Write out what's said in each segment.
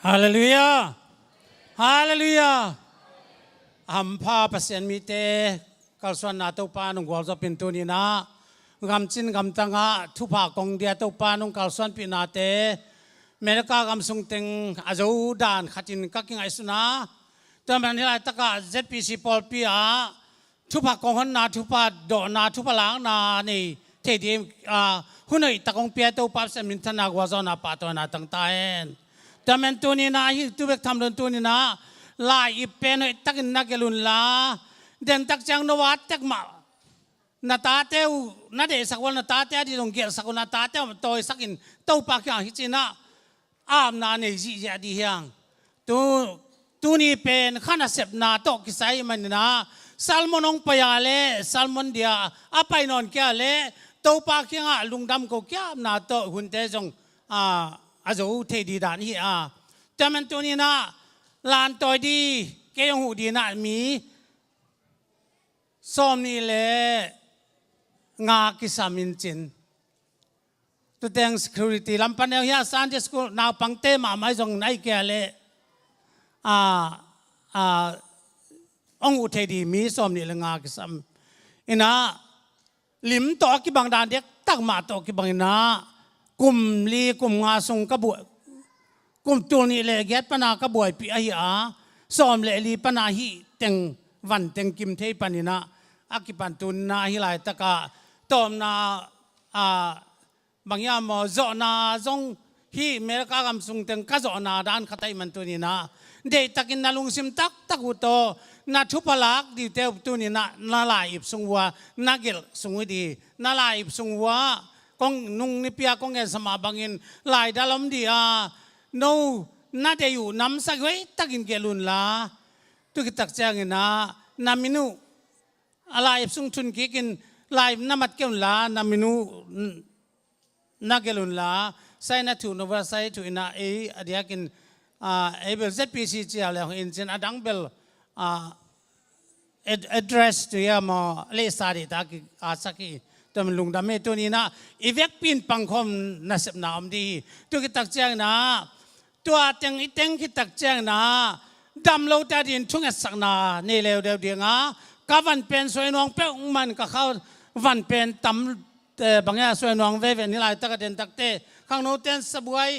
ฮาเลลูยาฮาเลลูยาอัมพาเปสียนมีเตกัลสวนนาตุปานุกวลจะเป็นตัวนี้นะกำจินกำตังะทุพากงเดียตุปานุกัลสวนปีนาเตเมริกากำสุงเต็งอาจูดานขัดินกักิงไอสุนาแต่มันที่ไรตะกะเจ็ดปีสิปอลปีอาทุพากงหันนาทุพาดอนาทุพลางนานี่เทดีหุ่นไอตะกงเปียตุปาเสมินทนากวาจนาปาตัวนาตั้งตาเอ็นแต่มันตัวนี้นะฮิตุเบกทำเรื่องตัวนี้นะลายอีเป็นไอตักินนักเกลุนลาเดินตักจังนวัดตักมานาตาเตวนาเดสักวันนาตาเตวที่ตรงเกียรสักวันนาตาเตวตัวสักินตัวปากอย่างฮิจินะอามนาเนจิจะดีเฮียงตัวนี้เป็นข้านาเสพนาโตกิสัยมันนะซัลมอนองปยาเลซัลมอนเดียอาไปนอนแก่เลตัวปากอย่างลุงดำก็แก่นาโตหุ่นเตจงอาจูเทดีดานฮีแต่มันตัวนี้นะลานตัวดีเกี่ยงหูดีนะมีส้มนี่เลยงากิสามินจินตัวแดง security ลำพันเนียสันเดสกูนาปังเตมาไม่จงไหนแก่เลยองอุเทดีมีส้มนี่เลยงากิสามอินะลิมต่อกิบังดานเด็กตั้งมาต่อกิบังนะกลุ่มลีกลุ่มงาทรงกระบวยกลุ่มตัวนี้เลยเก็ตปนากระบวยปีอาหิอาซ้อมเลยลีปนาหิเต็งวันเต็งกิมเทปนินะอากิปันตุนนาหิลายตะกะตอมนาบางอย่างมอจอนาจงฮีเมริกากำสุงเต็งกะจอนาดานขัดไอมันตัวนี้นะเดตะกินนาลุงซิมตักอุโตนาทุพลักดีเตวตัวนี้นะนาลายอิบสุงวัวนาเกลสุงวิดีนาลายอิบสุงวัวกงนุงนิพยากงเงสมาบังอินลายดาลมดีโนน่าจะอยู่น้ำสักไว้ตักินเกลุนละตุกิตักเจ้าเงินนะนามินุอะไรสุงทุนกินลายน้ำมัดเกลุนละนามินุนักเกลุนละใส่นาถูนว่าใส่ถูอินะอดียกินเบลเซปีซีเจ้าแล้วอินเซนอดังเบลaddress ตัวยามเลสาริตากิสักกีแต่มันลุงดำเมตัวนี้นะอีเวกปีนปังคมน่าเสพน้ำดีตุกิตักเจ้านะตัวเต็งอีเต็งคิดตักแจ้งนะดำเราแต่ดินทุ่งสักนานี่เร็วเดียวเดียงก็วันเป็นสวยน้องเป้งมันก็เข้าวันเป็นตำบางอย่างสวยน้องเวนี่ลายตะกเดินตักเตะข้างโน้นเต้นสบวย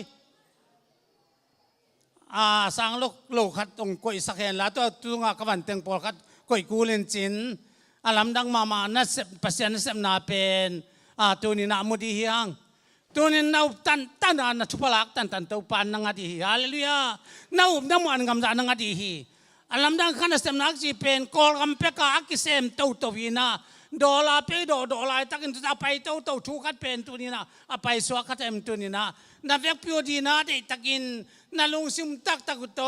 สร้างโลกขัดตรงกวยสักแห่งแล้วตัวตุงก็วันเต็งปอลขัดกวยกูเลนจินอารมณ์ดังมาน่าเสพปัสยานเสพนาเป็นตัวนี้นามุดีเฮียงตัวนี้นาตันอันทุพลักตันตัวปานนังอดีฮาเลลูยานาน้ำมันกำจัดนังอดีฮีอารมณ์ดังขันเสพนักจีเป็นกอลกำเปกาอักเสมตัววินาดอลาเปดอลาตักินตัวไปตัวทุกัดเป็นตัวนี้นะไปสวกัดเอ็มตัวนี้นะนาเวกพิวดีนะเด็กตักินนาลุงซิมตักกุโต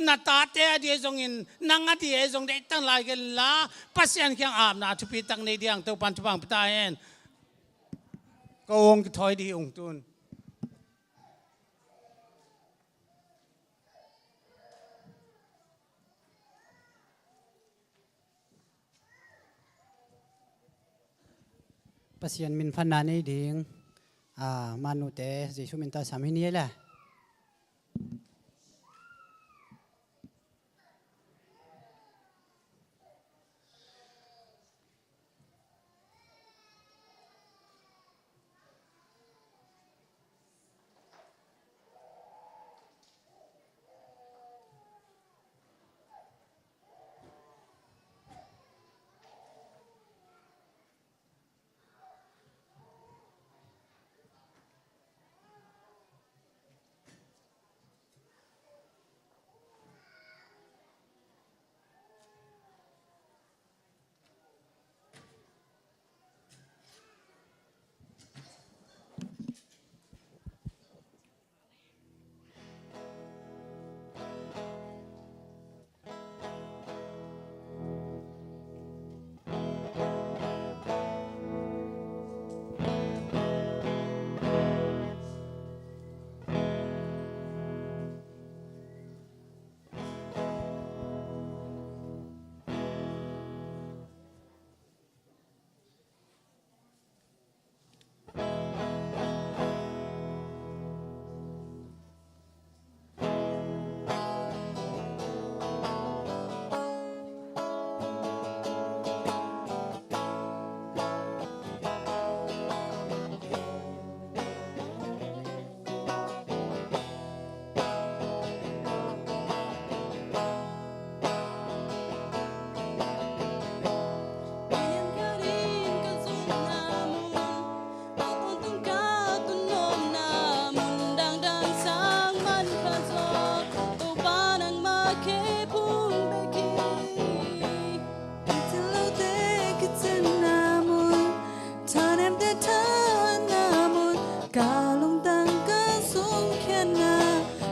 นาตาเตอดีจงอินนังอดีจงเด็กตั้งหลายกันละปัสยันเคียงอาบนาทุพิตังในเดียงตัวปันทุบังปตาเอ็นก็องค์ถอยดีองค์ตุนปัสยันมินฟันนาในดิ่งมานุเตจิชุมินตาสามินีแหละ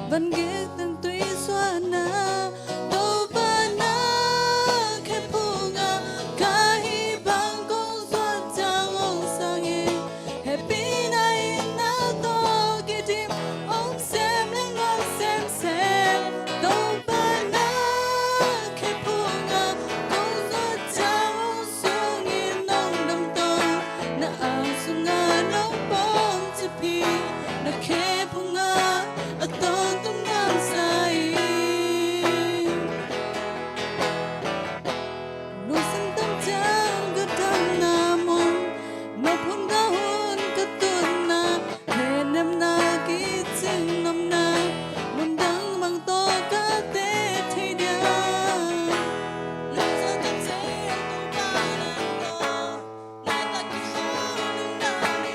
vẫn ghét từng tuy xóa na đâu ba na khép phù nga cả hi bằng công xóa chẳng ông sang yên happy night na to kia tim ông xem lên ngon xem đâu ba na khép phù nga công xóa chẳng ông xuống yên nông đầm to na ang sung nga nông bom chỉ pi na khép phù nga ở tôn tung nam sai nụ sinh tâm trang cứ thầm na mong nụ phun ga hun cứ tuôn na hè nem na ký chinh năm na mong đắng bằng to cá tê thi đia nụ sinh tâm trang tung ta nang go nai ta ký ho nung na mi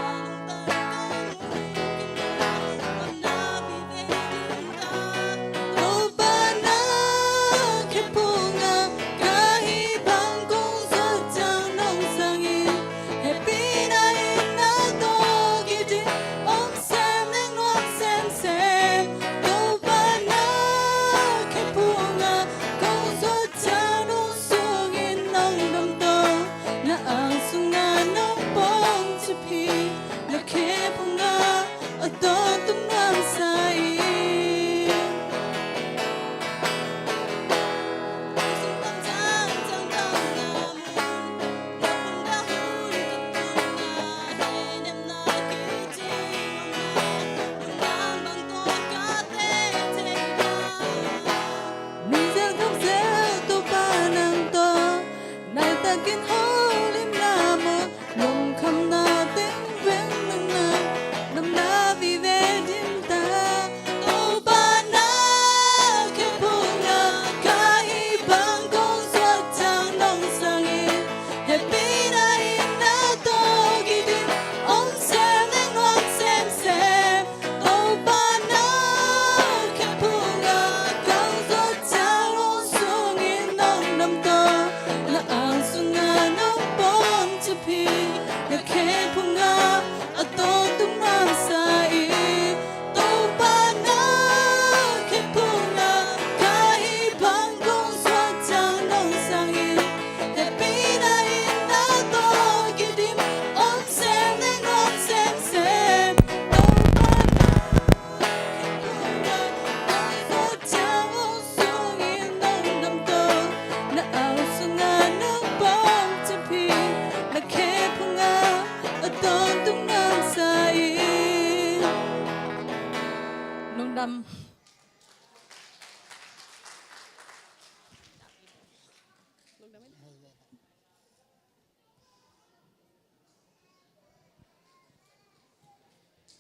nung ta na vi ve din ta đâu ba na khép phù nga cả hi bằng công xóa chẳng nông sang yên happy night na to kia tim ông xem lên ngon xem đâu ba na khép phù nga công xóa chẳng nông xuống yên nông đầm to na ang sung nga nông bông chỉ pi na khép phù nga ở tôn tung nam sai sinh tâm trang chẳng thầm na mong nụ phun ga hun cứ tuôn na hè nem na ký chinh năm na mong đắng bằng to cá tê thi đia nung giang thóc rêu tô ba nang to nai ta kiến hô lim na mơ lồng khăm na tiếng vén nang na đầm na vì về đêm ta đâu ba na khép phù nga cả hi bằng công xóa chẳng nông sang yên happy night na to kia tim ông xem lên ngon xem đâu ba na khép phù nga công xóa chẳng nông xuống yên nông đầm to na ang sung nga nông bom chỉ pi na khép phù nga ở tôn tung nam sai đâu ba na khép phù nga cả hi bằng công xóa chẳng nông sang yên happy night na to kia tim ông xem lên ngon xem đâu ba na khép phù nga công xóa chẳng ông xuống yên nông đầm to na ang sung nga nông bom chỉ pi na khép phù nga ở tôn tung nam sai nông đầm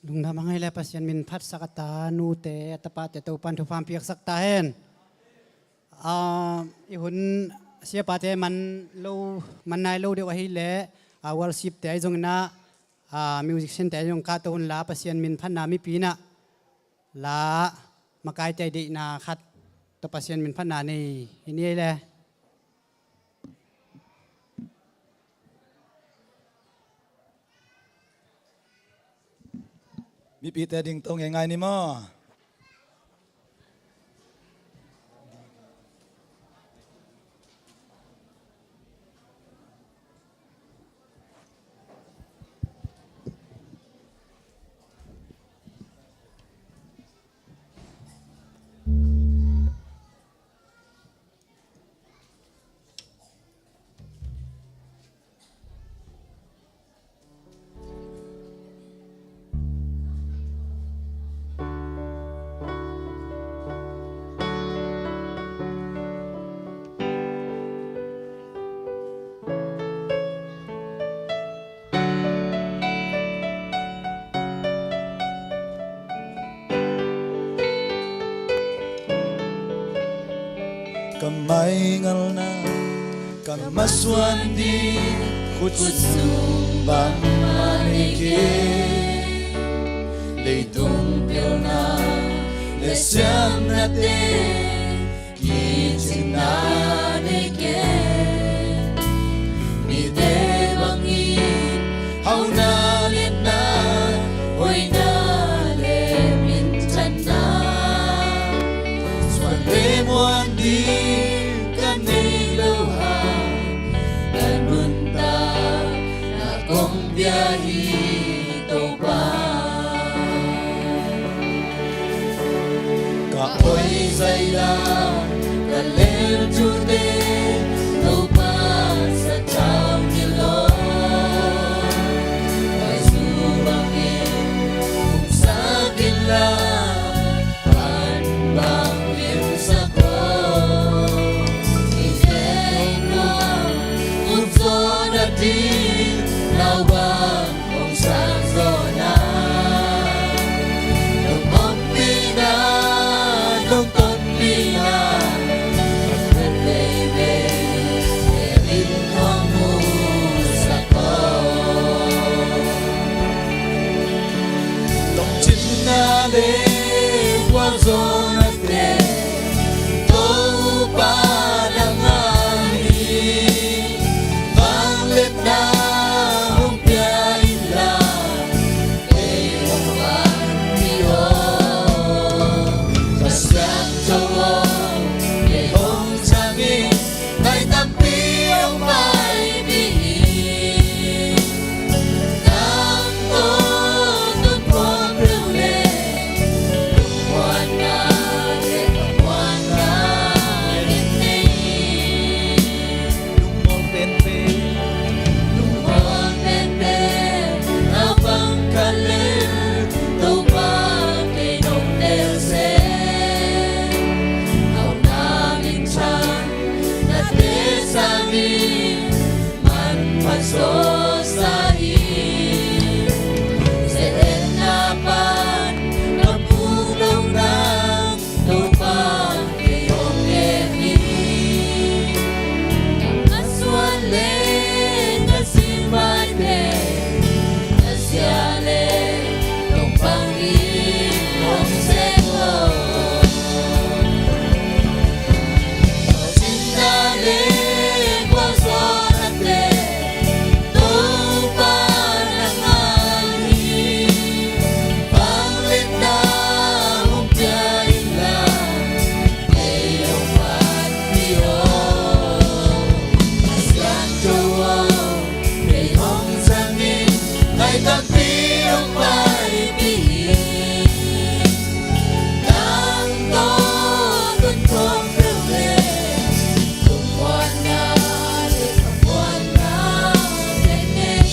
lung na mangai le pasien min phat sakata nu te tapa te to pan thu pham piak sak ta hen i hun sia pa te man lo man nai lo de wa hi le worship te ai jong na musician te jong ka to hun la pasien min phan na mi pi na la makai te de na khat to pasien min phan na nei ini le mi pi te ding tong ngai ni mo kamay ngal na kamaswan di kutsumban manike leitung piao na lesyam na te kijin na neke mi te bangi hau na lit na hoy na le min chan na ban đi kan nei lâu hà dan munta na kong biyahi to ba ka oi sai la ka lel chu de to ba sa chao ni lo ai su bang in sa kin la an bang in sa ko ni dei no un so na ti na wa ong sa zo na dong bom pi na dong ton pi na kan dei be rin hong mu sa ko dong chin na le wa zo na te to pa na ngai bang let na hong pia ila e hong wan mi o kasang cho e hong changi nai tam pi ông mai bi tam to tun phong rêu le quan na le quan na le nei lung mon pen pe lung mon pen pe na bang ka le to ba ke nong del se au na min chan na te sa mi man pa so sa hi se en na pan na pu lâu na to pa ke yong ye hi na suan le na si mai pe na sia le tong pang ni hong se lo chin na le qua so na te to pa na ngai bang let na hong pia ila e hong wan pi o sian cho o e hong sang in ngai tam pi ông mai bi đang to tuân phong rêu le tung quan na le quan na le nei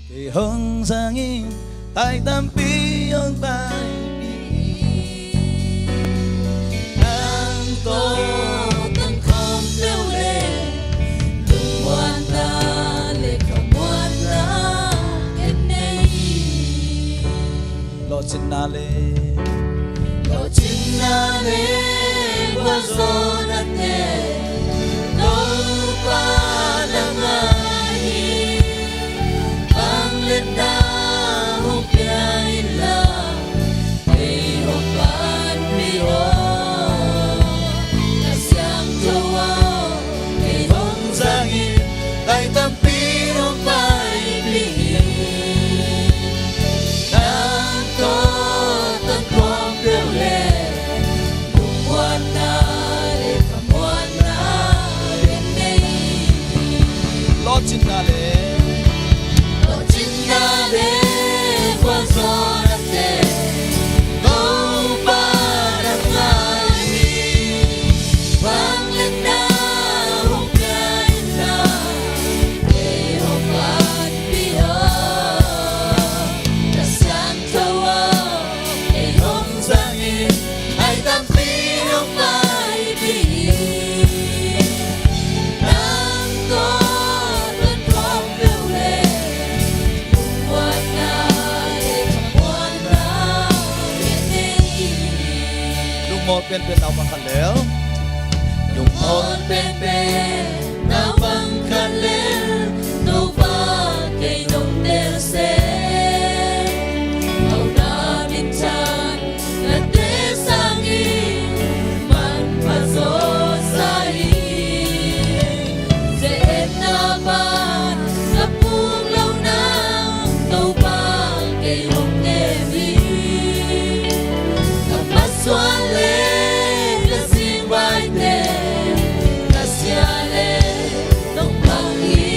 Kỳ hưng sang in tại tam pi ông tai pi đang tô tân không lêu le lung quan na le không quan na cái này lo chin na le qua gió na te đâu pa na ngai bang let na hong pia ila e hong ban mi o na siang cho o e hong sang in tai tam pi hong mai bi đang to tân phong rêu le lung quan na le quan na le nei lo chin na le qua gió na te đâu ba na ngai bang let na hong pia ila e hong wan pi o na sang cho o e hong sang in ai tam pi hong mai bi đang to tuân phong rêu le quan na le quan na le nei หมดเป็นเอาบังคันแล้ว用我变变那往看了都把给弄得谁เอาหน้าดินชันและเดสังอีมันผสมใส่เจ็บหน้าบ้านกับพวกเราหน้า都把给弄得มี Suale la siwaite la siale don't bangi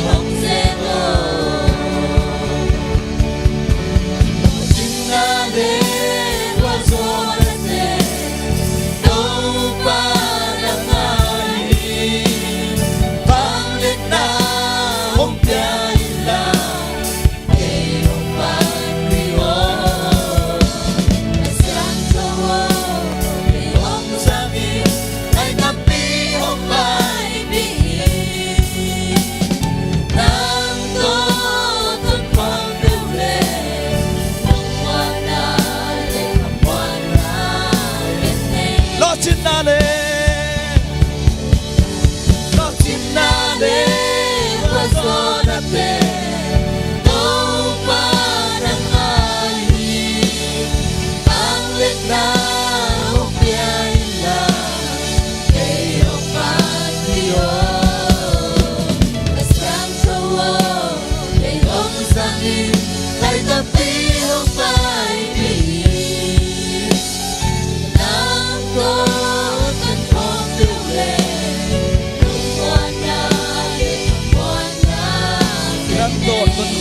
hong zero Jinade wa zonate do pa la ngai Bang lit na hong piai la ke hong ban ri ho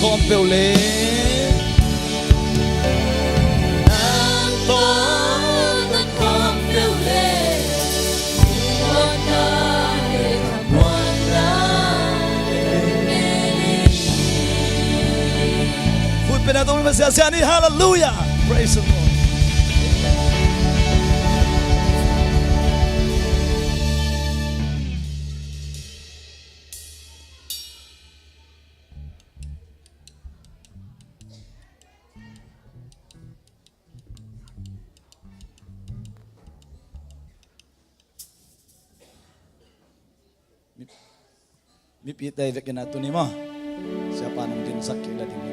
Khom bèo lê Nàng tố tất khom bèo lê Quan na để thầm quan na Vui bên tôi mình sẽ đi hallelujah praise the Lord mi pi tay vek na tu ni mo siapa nang din sakit la din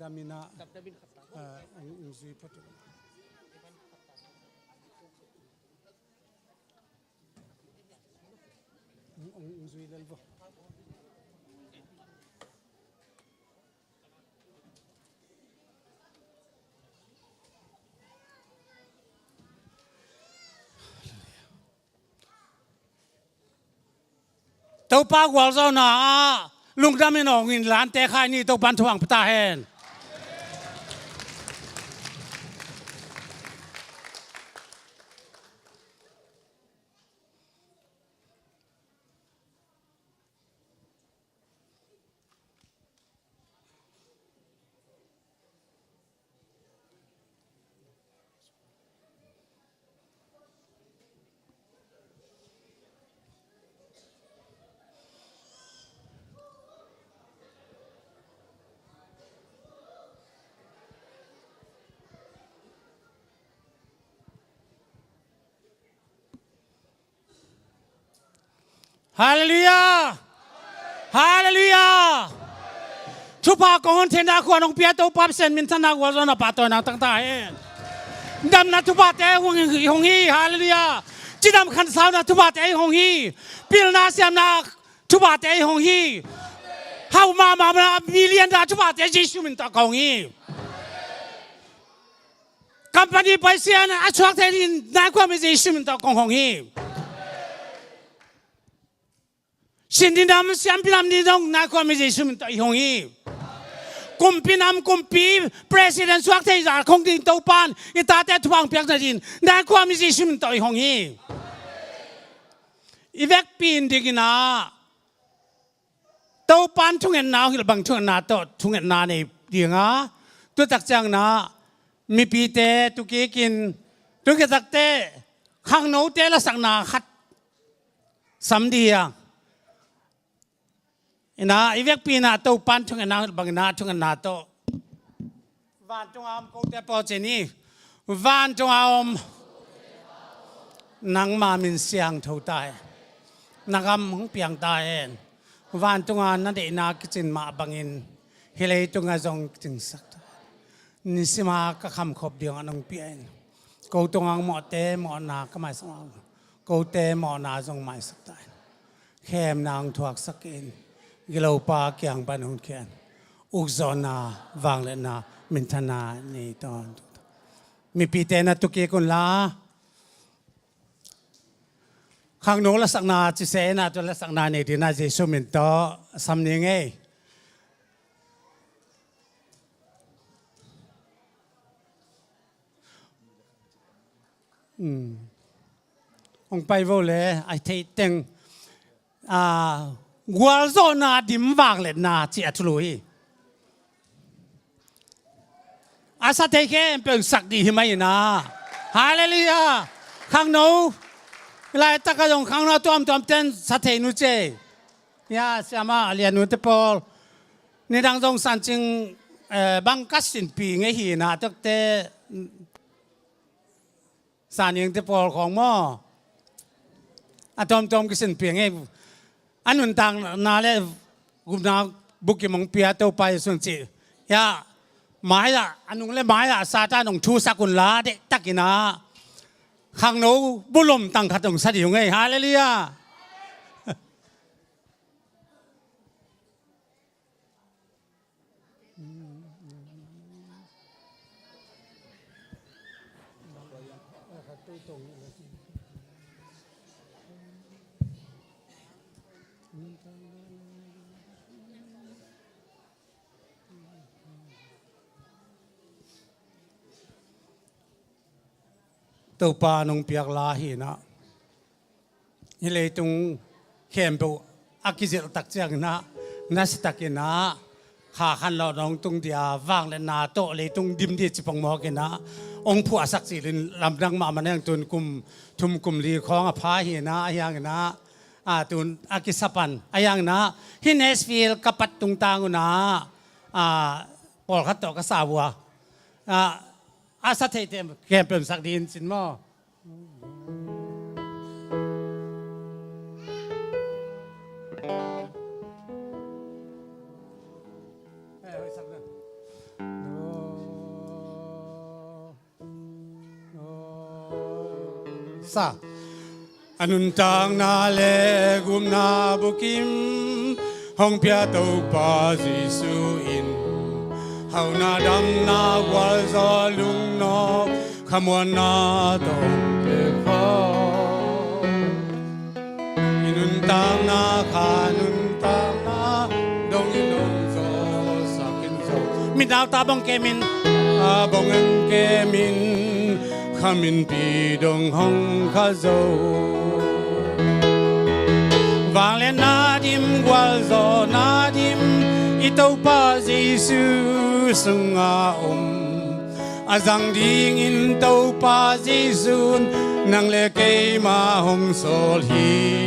Damina Zui Patu Zui Lalvo Tau pa gwal zau na lung damin ong in lan te khai ni tau ban thuang pata hen Hallelujah! Hallelujah! Chupa kong thiên đa khoa nông bia tàu bắp sen min thân nào zo na pato na tăng ta hen. Đam na chupa te hong hi Hallelujah! Chỉ đam khăn sao na chupa te hong hi. Pil na xem na chupa te hong hi. How ma na million na chupa te Jesus min ta kong hi. company ไปเสียนะอาชักเทนินนายความไม่ใช่ชิมต่อกองหงฮีสินดินำเสียมพินำดินงนายความไม่ใช่ชิมต่อหงฮีกุมพินำกุมปี president ชักเทจากคงดิ่งตัวปานอีตาแต่ทวงเปียกจะดินนายความไม่ใช่ชิมต่อหงฮีอีเวกปีนดิกินาตัวปานทุ่งเงินนาหิลบังทุ่งเงินนาตัวทุ่งเงินนาในเดียงอ่ะตัวตักจังนามีปีเตตุกีกินตุกตักเตข้างโน้ตเตละสักนาขัดสำเดียนะอีเวกปีนาตัวปานทุ่งเงินนาหิลบังนาทุ่งเงินนาตัววันจงอามกูเตปอเจนี่วันจงอามนางมามินเสียงทูตายนางมของเปียงตายเองวันตรงนั้นได้นาคิดมาบังอินเฮลัยตรงนั้นจงจึงสักนิสิมาก็คำขบเดียวน้องเปียนกูตรงนั้นหมอเตหมอนาก็ไม่สมองกูเตหมอนาจงไม่สักตายแค่นางถวกสักอินกิโลปาเกียงปันหุ่นแขนอุกซอนาวังเลนามินทนาในตอนมีปีเตนะตุกีกุนลาข้างโน้นละสักนาจิเสนาตัวละสักนาในที่น่าจะสุมินโตสำเนียงองไปโวเลยไอ้ที่ตึงวัวโซนาดิมวางเลยนาจีอัตลุยอาซาเทเคเป็นสักดีที่ไม่นะฮาเลลูยาข้างโน้ลายตะกยงข้างนอกตัวมเต้นสัตย์นุเจยาสมาเลียนุเตปอลในดังจงสันจึงบังคับสินปีไงหีนะตั้งแต่สารยังเตปอลของหม้ออะตอมกิสินปีไงอันนุนต่างนาเลกุนาบุกิมงเปียเตไปส่วนจียาหมายละอันนุงเล่หมายละซาตานงชูสักุลลาเดตักินาข้างโน้บุลมตั้งขัดตรงสติอยู่ไงฮาเลลูยาตัวปานงเปียกลาหีนะนี่เลยตรงเข้มปุอากิจิตตักเจียงนะนัสตักนะขาขันเราตรงตรงเดียวว่างเลยนาโตเลยตรงดิมดีจิปังหมอกันนะองค์ผู้อาศักดิ์สิริลำดังมามันยังตุนกุมทุมกุมลีของอภาหีนะอย่างนะตุนอากิสปันอย่างนะฮินเอสฟิลกับปัตตุงตางนะปอลขัดต่อกษาวัวอาศัยเต็มแกมเป็นสักดินสินหม้อซาอนุนตังนาเลกุมนาบุกิมห้องเปียโตปาซิสุอินเฮานาดำนาวาซาลุงนอกขมวนนาตองเปฟาอินุนตางนาขานุนตางนาดงอินดงโซสักินโซมิดาวตาบงเกมินบงเงินเกมินขมินปีดงห้องข้าโซวางเลนาดิมกวาโซนาดิมIto pa Jesus nga azang dingin tau pa Jesus nang lekay mahong solhi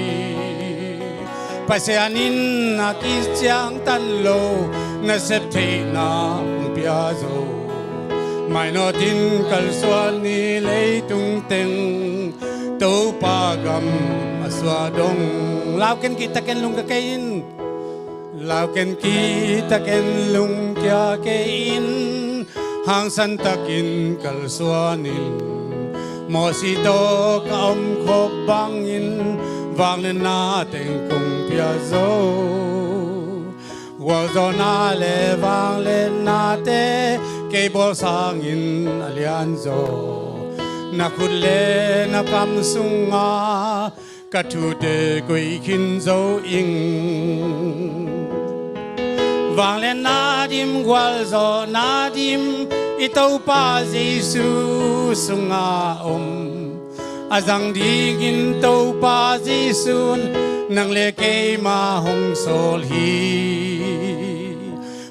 pasianin at isyang tanlo na septe na piazo may notin kalswan nilay tungteng tau pa gam aswadong lauken kita kenlong kakain lao ken kita ken lung kya kein hang san takin kalswanin mo si to kaom khop bangin vang lên natin kung piazo wazo na le vang lên nate cây bò sang in alian zo na khut le na kam sung nga ka thu de goi khin zo ing vang le na dim gwal zo na dim itau pa Giêsu sung nga azang ding in tau pa Giêsu nang le ke ma hong sol hi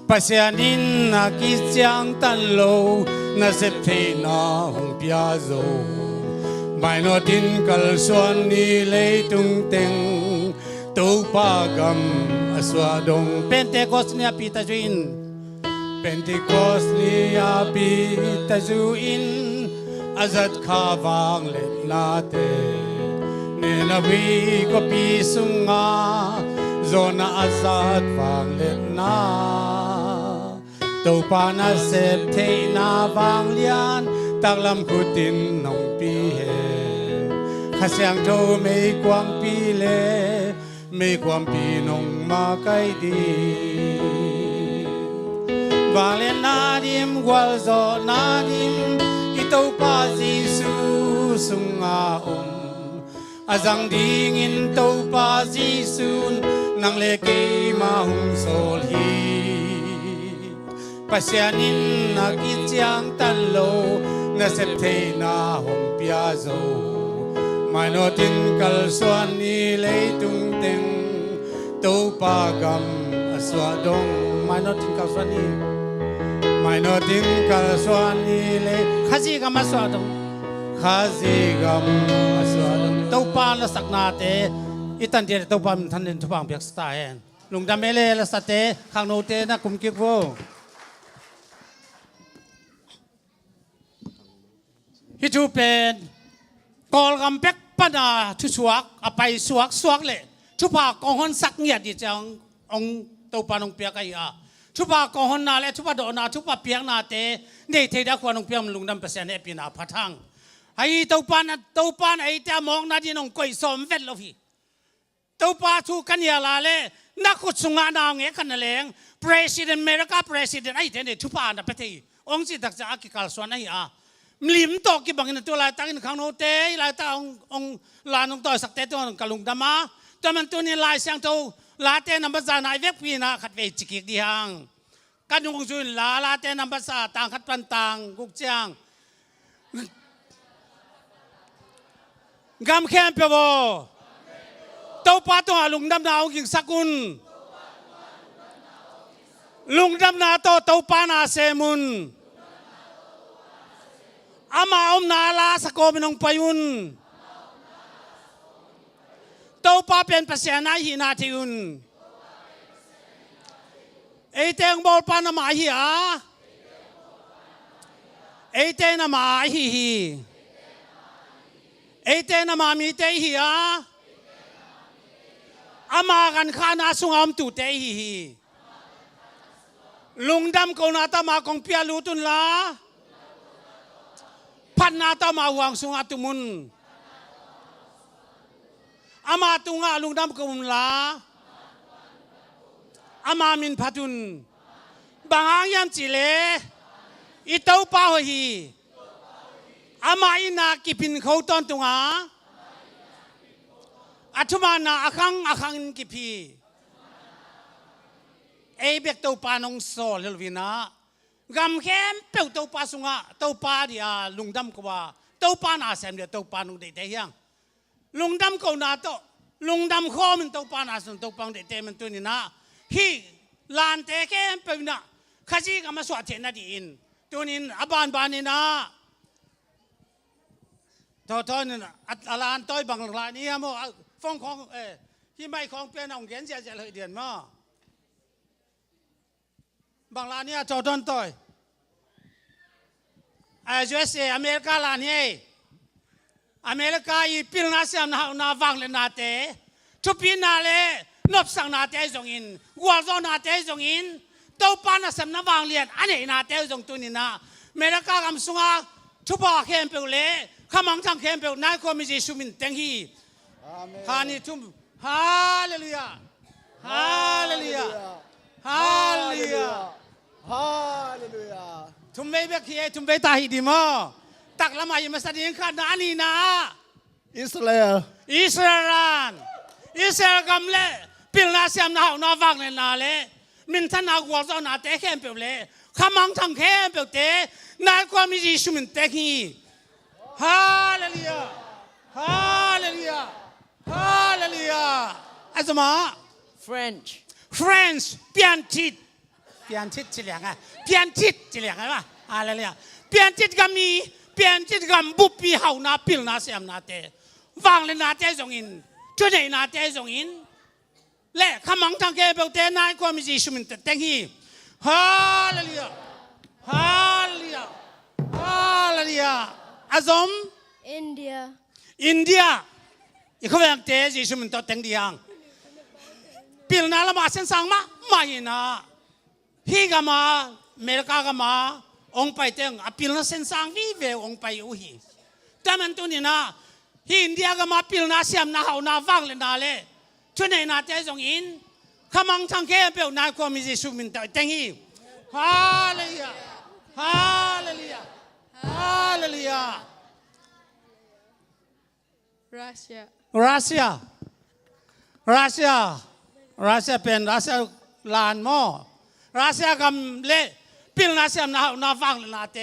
pasianin na ki chiang tan lo na sep the na hong pia zo mai no tin kal suan ni le tung teng tau pa gam aswa dong Pentecost ni api ta juin Pentecost ni api ta juin azat kha wang le na te ne na wi ko pi sunga zona azat wang le na tàu pa na sep the na wang lian tak lam khutin nong pi he kha siang tho me kwang pi le me kwang pi nong ma kai di wang le na dim gwal zo na dim itau pa Giêsu sunga azang ding in tau pa Giêsu nang le ke ma hung sol hi pasianin na ki chiang tan lo na sep the na hong pia zo mai no tin kal suan ni le tung teng tau pa gam aswa dong mai no tin kal suan ni mai no tin kal suan ni le khaji gam aswa dong khaji gam aswa dong tau pa la sakna te itan dia tau pa min than len thupang biak sta hen lung da mele la sa te khang no te na kum ki voฮิจูเป็นกอลกำเป็กปนาทุสวกอไปสวกเลยชุบากองหอนสักเงียดดิจังองตัวปานองเปียกไอ้อะชุบากองหอนนาและชุบดอนาชุบเปียกนาเตเนี่ยเทดาควานองเปียมลุงดำเปอร์เซ็นต์เอปีนาพัทังไอ้ตัวปานไอ้แต่มองนาดีนองก่อยสมเวทลพี่ตัวปาชูกันยาลาเลนักขุดสุงานางเงี้ยกันนั่นเองPresident America Presidentไอ้เทเนี่ยชุบานาเปทีองค์สิตักจะอากิกาลสวนไอ้อะลิมตอกกี่บางอย่างตัวลายตั้งinข้างโน้ตเตยลายตั้งองลายน้องต่อยสักเตตัวกะลุงดามาตัวมันตัวนี้ลายเสียงตัวลาเตนับภาษาไหนเว็บพีนะขัดเวจิกิกดีฮังกันยงจุนลาเตนับภาษาต่างขัดปันต่างกุกเจียงกำแคมเปียวตัวป้าตัวลุงดำนาองกิงสกุลลุงดำนาตัวป้านาเซมุนอามาอมนาลาสกอมินองพยุนเต้าป้าเป็นภาษาไหนหินาทิยุนไอเตงบอลปานามาฮิอาไอเตนามาฮิฮิไอเตนามามีเตฮิอาอามากันข้านาสุงอมตุเตฮิฮิลุงดำโกนาตามากองเปียลูตุนลาพันนาตามาวางสุงอาตุมุนอามาตุงาลุงดำกุมลาอามามินพัตุนบางยามจิเลอิเต้าป้าหีอามาอินากิพินเขาตอนตุงาอัตุมานาอาคังกิพีเอเบกเต้าป้านงโซเลลวินากำเข้มเปิลตัวปลาสุงะตัวปลาดิอาลุงดำกว่าตัวปลาหน้าเสมเดียตัวปลาหนุ่มเด็กยังลุงดำกูน่าโตลุงดำข้อมันตัวปลาหน้าสุนตัวปลาเด็กมันตัวนี้นะฮีลานเตะเข้มเปิลนะข้าจีก็มาสวดเทนดีอินตัวนี้อบานนี่นะตัวนี่นะอัลลานตัวบังลานี่ฮะโมฟ้องของที่ไม่ของเป็นองเขียนเสียเลยเดือนมั้งบางร้านเนี่ยจอดอนต่อยUSA อเมริกาลานเนี่ยอเมริกาอีพิลนาเซียมนาวังเลนาเตทุบปีนาเลนบสังนาเตจงอินกัวโซนาเตจงอินตัวปานาเซมนาวังเลียนอันนี้นาเตจงตุนินาอเมริกากำสุงาทุบาเข้มเปลยขมังจังเข้มเปลนายคอมิจิสุมินเต็งฮีฮานิทุมฮาเลลูยาฮาเลลูยาฮาเลลูยา ฮาเลลูยา ทุ่มไปเบียขี้ทุ่มไปตาหิดีมั้งตักละมาอยู่มาแสดงขนาดนี้นะ อิสราเอล อิสราเอลกำเล่ปิลนาเสียมนาหนาฟังเลยนาเล่มินท่านากวาลนาเตะเข้มเปล่าขมังทางเข้มเปล่าเตะนายความมีจิตมินเตะฮีฮาเลลูยาฮาเลลูยาฮาเลลูยาอาจมา French French เปลี่ยนทิศจิเลียงอ่ะเปลี่ยนทิศจิเลียงไงวะฮาเลลูยาเปลี่ยนทิศกำมีเปลี่ยนทิศกำบุปผีเฮานาปิลนาเสียมนาเตะฟังเลยนาเตะจงอินช่วยไหนนาเตะจงอินเล่ขมังทางเก็บเอาแต่นายความมีจิตมินเตะฮีฮาเลลูยาฮาเลลูยาฮาเลลูยาอาซอม India อินเดียอีกคนยังเตะจิตมินเตะเดียงปิลนาละมาเส้นสังมาไม่นะฮีกามาเมริกากามาองไปเตงอปิลนาเส้นสังวิเวองไปอุฮีแต่มันตัวนี้นะฮีอินเดียกามาปิลนาเสียมนาเฮานาฟังเลยนาเล่ช่วยไหนนาเตะจงอินขมังทางเก็บเอานายความมีจิตมินเตะฮีฮาเลลูยาฮาเลลูยาฮาเลลูยา Russia รัสเซียเป็นรัสเซียลานมอรัสเซียกำเล่ปิลนาเซียมนาฟังนาเต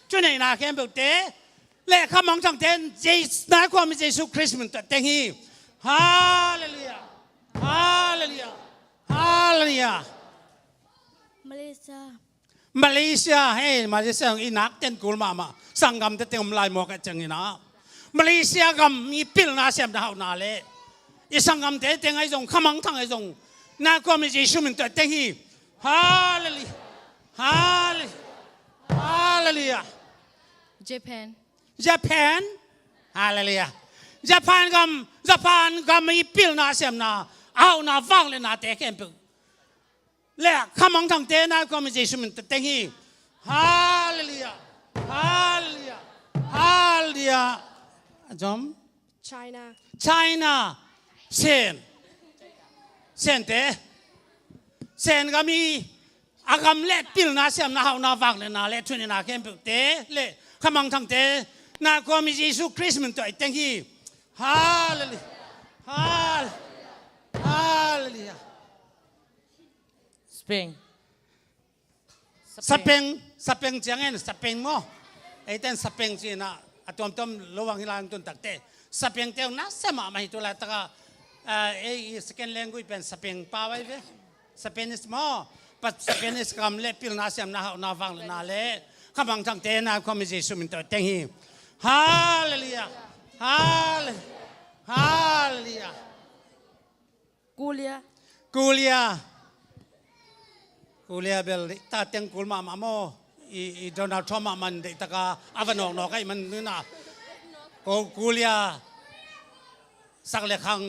ช่วยไหนนาเข้มเปล่าเตเล่ขมังทางเตเจสนายความมีเยซูคริสต์มันเตฮีฮาเลลูยาฮาเลลูยาฮาเลลูยา Malaysia มาเลเซียเฮ้มาเลเซียอีนักเต้นกูมาสังกำเต้นลายหมอกจังนะมาเลเซียกำมีปิลนาเซียมนาเล่อีสังกำเต้นไอ้จงขมังทางไอ้จงนายความมีเยซูมันเตฮีฮาเลลูยาฮาเลลูยาฮาเลลูยา Japan ญี่ปุ่นฮาเลลูยาญี่ปุ่นกำมีปิลนาเซียมนาเอานาฟังเลยนาเตะเข้มเปเล่ขมังทางเตะนายความมีเยซูมันเตฮีฮาเลลูยาฮาเลลูยาฮาเลลูยาจอม China ไชน่าเซนเตเซนก็มีอากำเล่ปิลนาเซียมนาเอานาฟังเลยนาเล่ทุนนาเข้มเปเตเล่ขมังทางเตะนายความมีเยซูคริสต์มันเตฮีฮาเลลูยาฮาเลลูยา Spain สเปนจังเงินสเปนมั้งไอ้เต้นสเปนจีน่ะอะต้มระวังฮิลานตุนตักเตสเปนเต้น่ะเสมาไม่ตัวละตะกไอ้สเกนแลงกุยเป็นสเปนป้าไว้เว้สเปนิสมั้งปัจสเปนิสกำเล่ปิลนาเซียมนาฟังนาเล่ขบังทางเตน่ะความมีเยซูมินตัวเตฮีฮาเลลูยาฮาเลลูยา Korea กูเลียเบลตาเต็งกูลมาโมอีโดนัลด์ทรัมป์มันเด็กตะกาอวันนอกไอ้มันนี่นะกูเลียสักเล็กครั้ง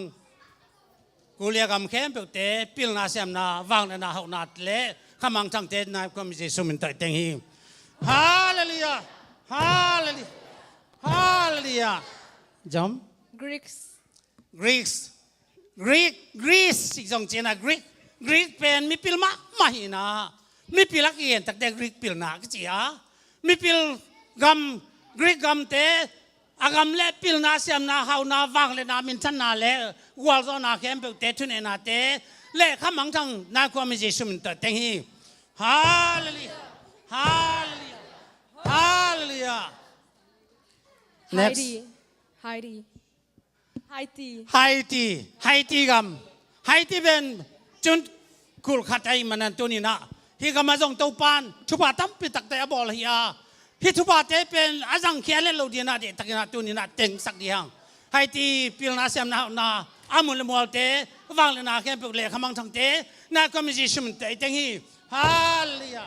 กูเลียกำเข้มเปเตปิลนาเซียมนาวังนาหกนาเละขมังทางเตนายความมีเยซูมินเตงฮีฮาเลลูยาฮาเลลูยาฮาเลลูยาจอม Greeks กรีซอีกสองเจนะกรีซเป็นมีปิลมาหินามีปิลลักเย็นตักแต่กรีซปิลนักจีอ่ะมีปิลกรีซเตอากำเล่ปิลนาเซียมนาเฮานาวังเลนามินทันนาเล่วัวซอนาเข้มเปเตทุนเอนาเตเล่ขมังทางนาความมีเยซูมินเตเตงฮีฮาเลลูยาฮาเลลูยาฮาเลลูยา next Haiti ไฮตีเป็นจุนคุลขัดไอมันนั่นตัวนี้นะที่กำมาส่งตัวปานทุบาตั้มปิดตักแต่บอลเฮียที่ทุบาเตเป็นอาจังเขียนเล่นเราดีนะเด็กตักนะตัวนี้นะเต็งสักเดียงไฮตีพิลนาเซียมนาอามุลมัวเตวังเลนาแค่เปลือกขมังทางเตน่าก็มีจิตมันเตเต็งฮีฮาเลลูยา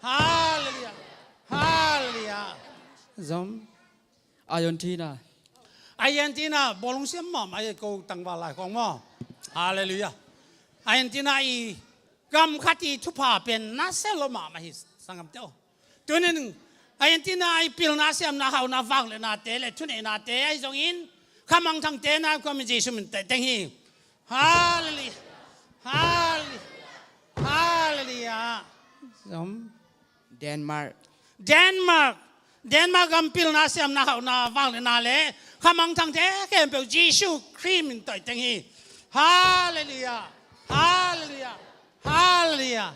ฮาเลลูยาฮาเลลูยาจอม Argentina อาร์เจนตินาบอลงเสียมไอ้กูตั้งว่าหลายของมั้งฮาเลลูยาอาร์เจนตินาอีกำขัดที่ทุพาเป็นนัสเซลมาไม่สังกัดเจ้าตัวนึงอาร์เจนตินาไอ้พิลนาเซียมนาเฮานาฟังเลยนาเตะเลยทุนเอนาเตะไอ้จงอินขมังทางเตะนาความมีเยซูมันเตะเต็งฮีฮาเลลูยาฮาเลลูยาจอม Denmark Denmark gam pil na siam na hau na wang le na le khamang thang te kem pe Jesus Christ min toi teng hi hallelujah hallelujah hallelujah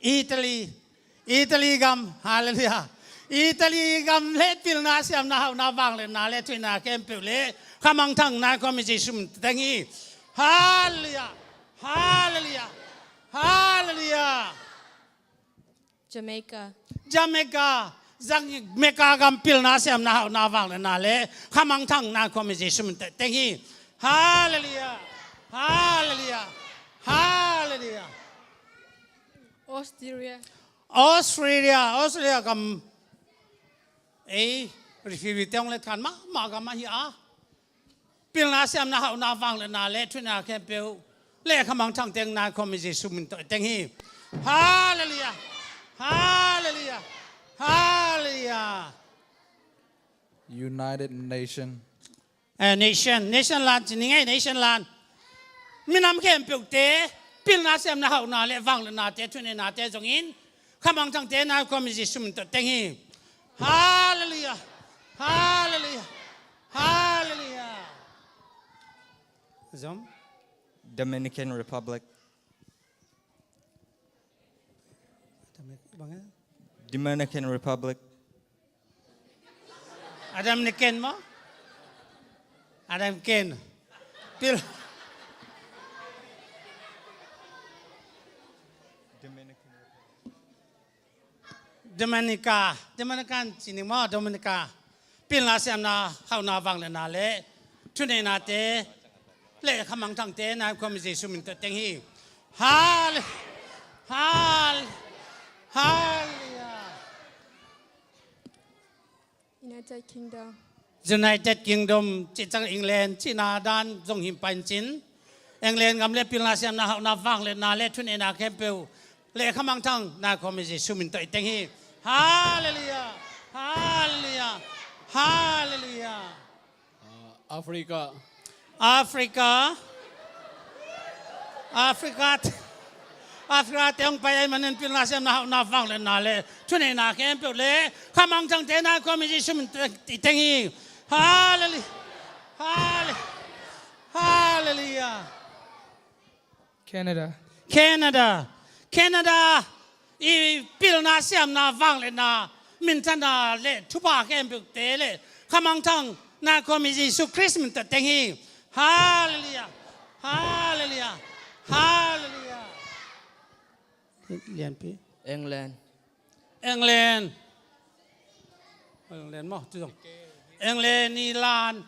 Italy. Italy gam hallelujah Italy gam le pil na siam na hau na wang le na le twin na kem pe le khamang thang na ko mi Jesus min teng hi hallelujah hallelujah hallelujah Jamaica. Jamaica zang Mecca gam pil na siam na hau na wang le na le khamang thang na ko mi Jesus min teng hi hallelujah hallelujah hallelujah Australia gam refugee tong le kan ma gam ma hi a pil na siam na hau na wang le na le twin na ke pe le khamang thang teng na ko mi Jesus min teng hi hallelujah hallelujah hallelujah United Nation nation land ni ngai nation land minam kem pe te pil na siam na hau na le wang le na te twin na te jong in khamang thang te na ko mi Jesus min teng hi hallelujah hallelujah hallelujah Zom Dominican Republic. Dominican Republic. Adam Niken mo Adam Ken pil Dominican sini mo Dominica pil na siam na hau na wang le na le twin na te le khamang thang te na ko mi Jesus min teng hi hallelujah United Kingdom chi chang England chi na dan jong him pan chin England gam le pil na siam na hau na wang le na le twin na ke pe le khamang thang na ko mi Jesus min teng hi hallelujah hallelujah hallelujah Africa te ong pai ai manen pil na siam na hau na wang le na le twin na ke pe le khamang thang te na ko mi Jesus min teng hi hallelujah hallelujah Canada i pil na siam na wang le na min tan na le thupa ke pe te le khamang thang na ko mi Jesus Christ min teng hi hallelujah hallelujah hallelujah lian pi England. mo tu dong England ni lan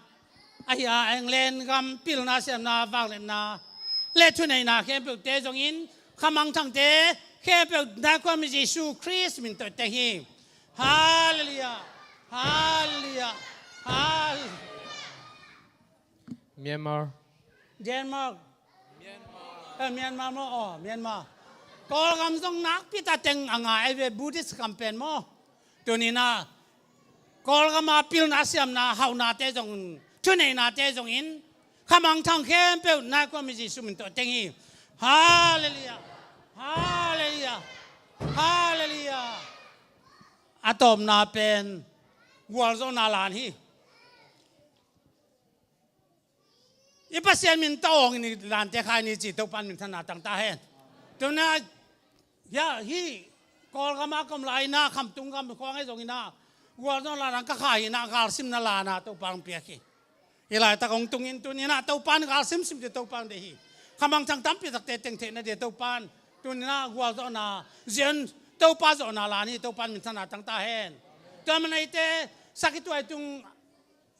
aya England gam pil na siam na wang le na le twin na ke pe te jong in khamang thang te ke pe na ko mi Jesus Christ min teng hi hallelujah hallelujah Myanmar. Myanmar mo Myanmar kol gam jong nak pi ta teng anga ai ve Buddhist campaign mo tu ni na kol gam ma pil na siam na hau na te jong twin na te jong in khamang thang khem pe na ko mi Jesus min teng hi hallelujah hallelujah hallelujah atom na pen wal zo na lan hi ipasian min taong ni lan te khai ni chi to pan min thana tang ta hen to na ya hi kol ga ma kom lai na kham tung gam ko ngai jong ina wal zo la ran ka khai na gal sim na la na to pang pia ki ilai ta kong tung in tu ni na to pan gal sim sim de to pang de hi khamang chang tam pi tak te teng the na de to pan tu ni na wal zo na zen to pa zo na la ni to pan min thana tang ta hen to man ai te sakit wai tung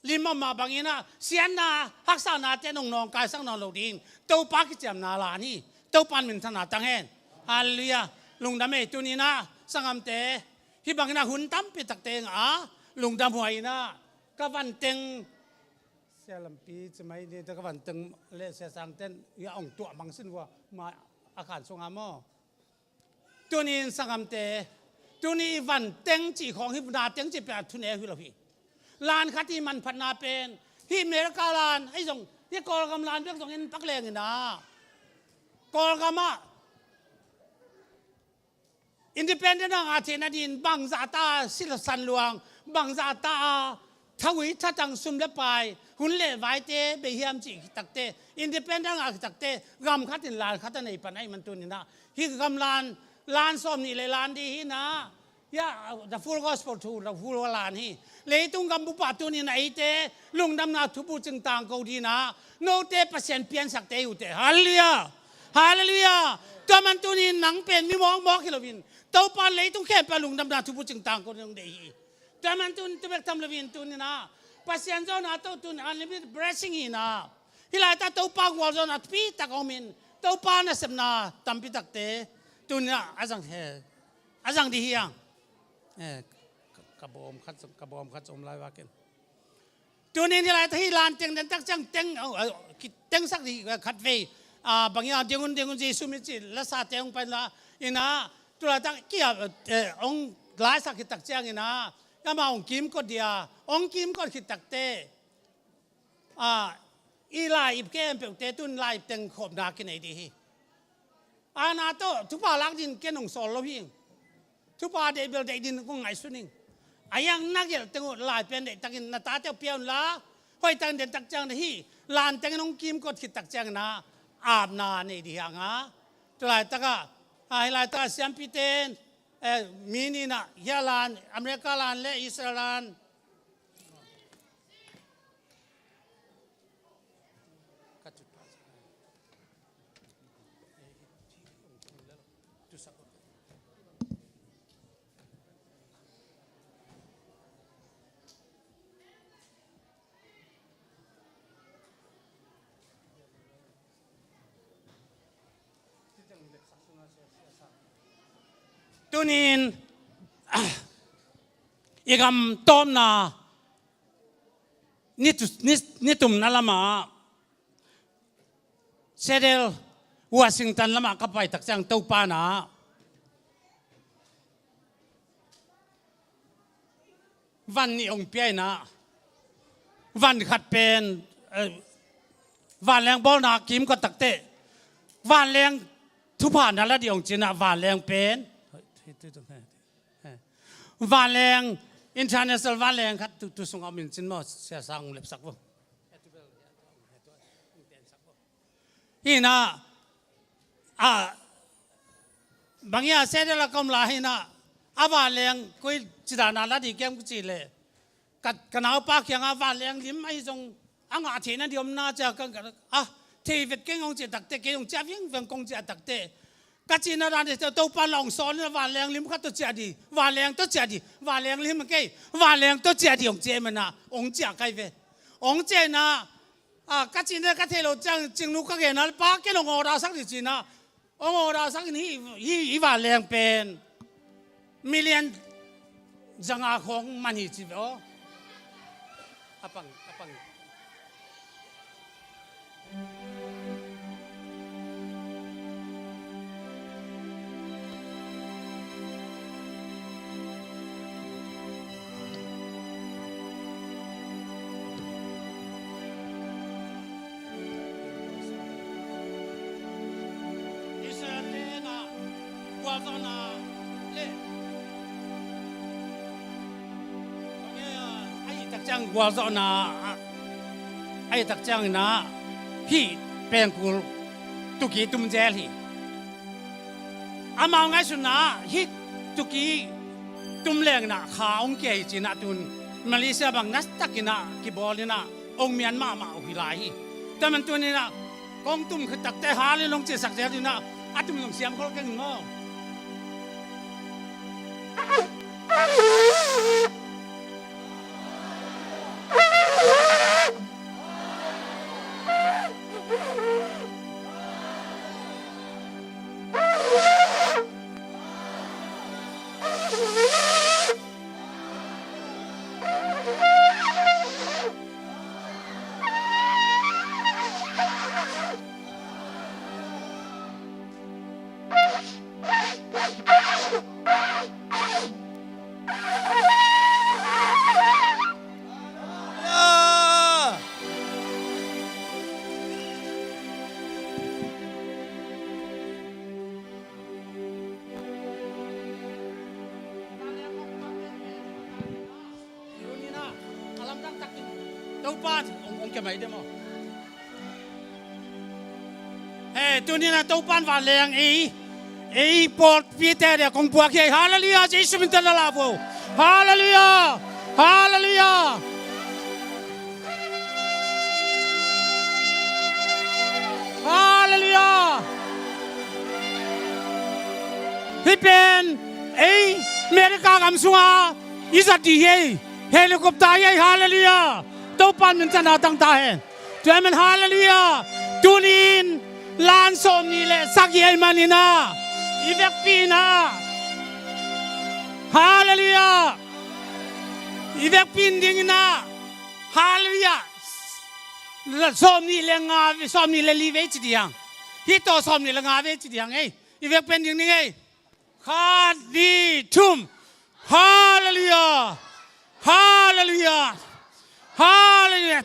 lima ma bangina sian na haksa na te nong nong kai sang nong lo ding to pa ki jam na la ni to pan min thana tang hen hallelujah lung da me tu ni na sangam te hi bangina hun tam pi tak te a lung da huai na ka van teng sia lam pi chmai ni ta ka van teng le sia sang ten ya ong tua bang sin wa ma akan song amo tu ni sangam te tu ni van teng chi khong hi na teng chi pa tu ne hu lo hiลานคัดที่มันพัฒนาเป็นที่เมริกาลานไอ้ส่งที่กอลกำลานเรื่องส่งเงินปักแรงนะ กอลกามาอินดิเพนเดนต์อาเทนดินบังซาตาสิลสันลวงบังซาตาทวีทัจังซุมเลไปหุ่นเล่ไว้เตเบียมจิตักเตอินดิเพนเดนต์อาตักเตกำคัดอินลานคัดในปันไอมันตุนนะฮิกำลานส้มนี่เลยลานดีฮินะยา the full gospel to the full ลานฮิเลยตุงกำบุปผาตุนนี่นะไอเตลุงดำนาทุบุจึงต่างกูดีนะโนเตเปอร์เซ็นต์เปลี่ยนสักเตอยู่เตฮาเลลูยาฮาเลลูยาตัวมันตุนี่หนังเป็นมีมองฮิโลวินตัวปานเลยตุงแค่ปานลุงดำนาทุบุจึงต่างกูนึงเดีตัวมันตุนตัวเบกทำเลวินตุนี่นะpasien zon atau tun unlimited blessing ina hilai ta to pa wal zon at pi tak omin to pa na semna tampi tak te tun na azang di hiang kabom khat om lai waken tun in hilai ta hilan teng den tak chang teng sak di khat ve bangya dengun jesu mi chi la sa teng pa la ina tula tak kia ong glai sak tak chang inaก็มาองคิมก็เดียองคิมก็คิดตักเตอีลายอิบแก้มเปลวเตตุนลายเต็งขบนากินไอดีอาณาโตทุกป่าลักดินเกนองสอลเราพิงทุกป่าเดบิลเดดินก็ไงสุนิงอายังนักเยลเต็งลายเป็นเดตักินนาตาเจ้าเปียวละห้อยตังเดตักจังที่ลานเต็งองคิมก็คิดตักจังนะอาบนาในดีหางะตัวลายตะกะไฮไลท์ตะเซียมพิเตนมีนี่นะยาลานอเมริกาลานและอิสราเอลานตัวนี้อีกคำต้มนะนี่ตุ่มนั่นละมาเซเดลวอชิงตันละมาก็ไปตักจังเต้าป้านะวันนี้องค์เปียนะวันขัดเป็นวันแรงบอลนากิมก็ตักเตะวันแรงทุผ่านนั่นละเดียวจีน่ะวันแรงเป็นวันแรงอินเทอร์เนชั่นแนลวันแรงครับตุส่งเอามินจินมาเสียสังเล็บสักบ่ฮีน่ะบางอย่างเสร็จแล้วก็มาฮีน่ะวันแรงคุยจิตานาลดีเกมกุจิเลยกันเอาปากอย่างวันแรงลิ้มไอ้ทรงอาทิตย์นั้นเดียวน่าจะกันทีวิตเก่งองจิตตักเตะเก่งจับยิ่งเป็นกงจิตตักเตะกัจจินาราเนี่ยตัวปลาหลงซ้อนวันแรงลิ้มขัดตัวเจดีวันแรงตัวเจดีวันแรงลิ้มมันเก่วันแรงตัวเจดีองเจมันนะองเจไกเวองเจนะกัจจินากัจเทโลจังจิงนุกเกนะปากเกลงอราสักทีนะองอราสักนี่วันแรงเป็นมิลเลียนจังอาของมันหิจิโออปังจังว่าจะน่ะไอ้ตักจังน่ะพี่เป็นกูตุกี้ตุ้มเจลี่อามาไงสุน่ะฮิตุกี้ตุ้มแรงน่ะขาองเกยจีน่ะตุนมาเลเซียบางนัสตักิน่ะกีบอลน่ะองเมียนมาอุฮิลายแต่มันตัวนี้น่ะกองตุ้มคือตักแต่หาเลยลงเจสักเจลี่น่ะตุ้มลงเสียมเขาเก่งง้อ tàu pan ông cái mấy đấy mà tu ni na tàu pan vào leng ấy port Peter để công bua kia hallelujah Jesus mình tên là vô hallelujah hallelujah hallelujah hi pen ấy America cầm sunga isat đi helicopter ye hallelujah tàu pan mình chân nào tăng ta hen tụi mình hallelujah tunin lan som ni le sak ye manina ivek pina hallelujah ivek pin ding na hallelujah som ni le nga som ni le li ve chi diang hi to som ni le nga ve chi diang ei ivek pen ding ni ei kha di thum hallelujah hallelujah hallelujah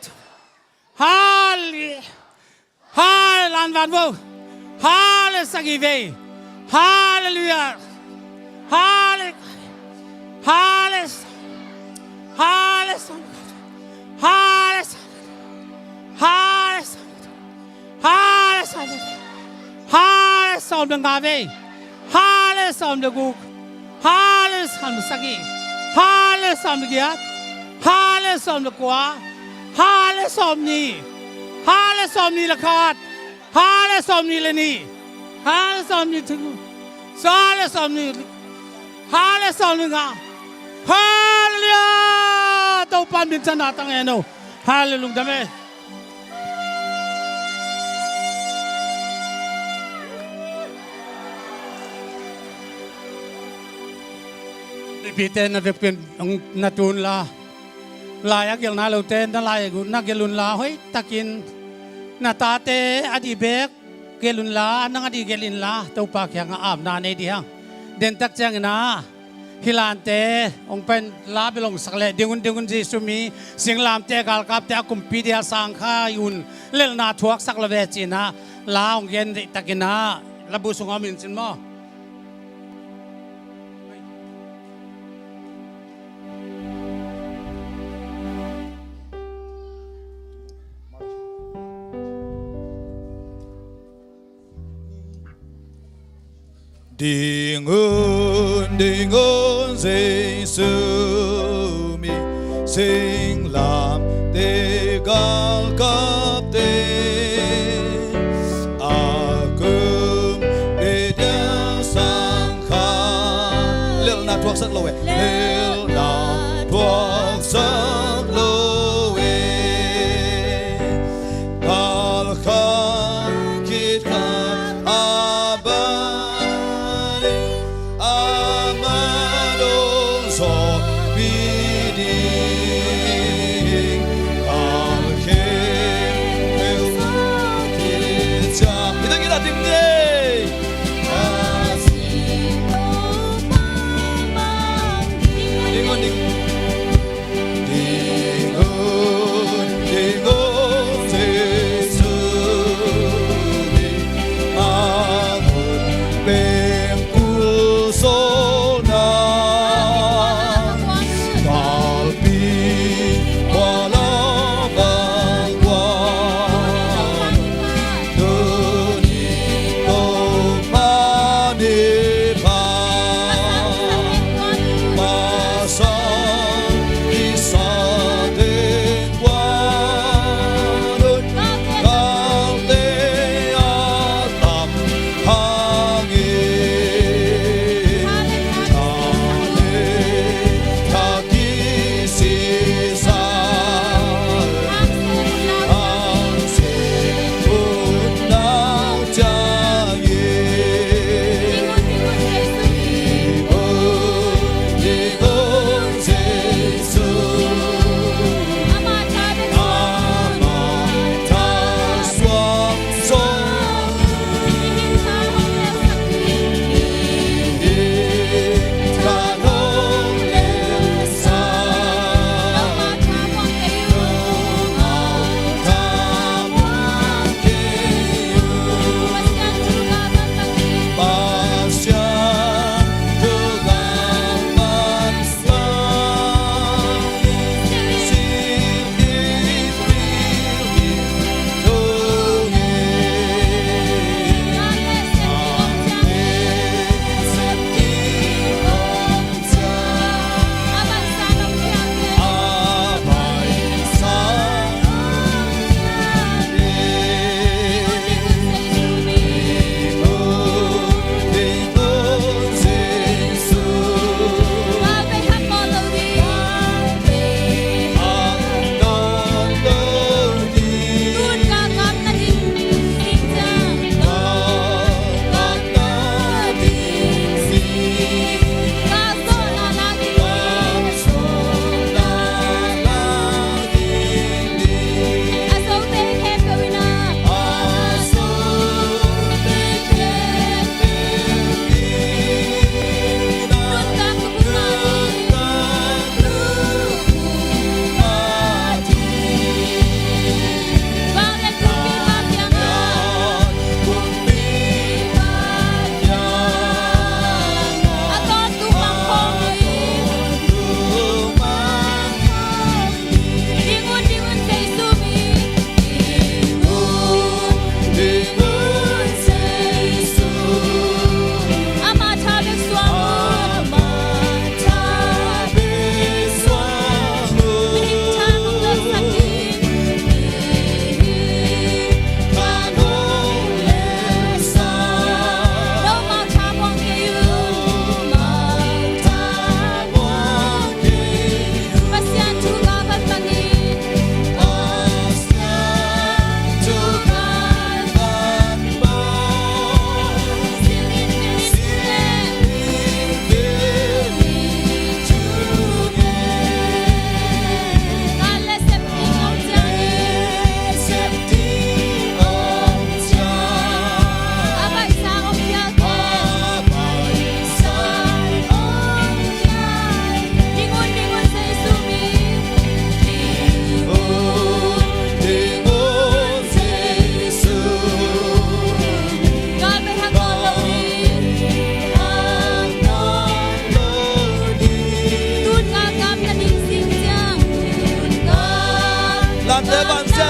hallelujah hallelujah van vô hallelujah hallelujah hallelujah hallelujah hallelujah hallelujah hallelujah hallelujah đừng ngã về hallelujah đừng gục hallelujah sagi hallelujah giat hallelujah quá hallelujah ni là khát hallelujah ni là ni hallelujah ni thứ hallelujah ni hallelujah ni ngã hallelujah tàu pan bin chân tăng em đâu hallelujah đam mê bị tên là việc tiền ông natun là lại agil na lâu tên na lại na gelun la hoi takin na tate adi bek gelun la nang adi gelin la tàu pa kya nga am na ne di hang den tak chang na hilan te ong pen la belong sakle dingun Jesu mi sing lam te gal kap te akum pi dia sang kha yun lel na thuak sak la ve chi na la ong gen takina labu sungam min sin mo Dingun Giêsu mi sinh làm te gal kap te akum bedia sang kha lel na thuak sak loe lel na thuak sak loe gal kha kit kha aba hangin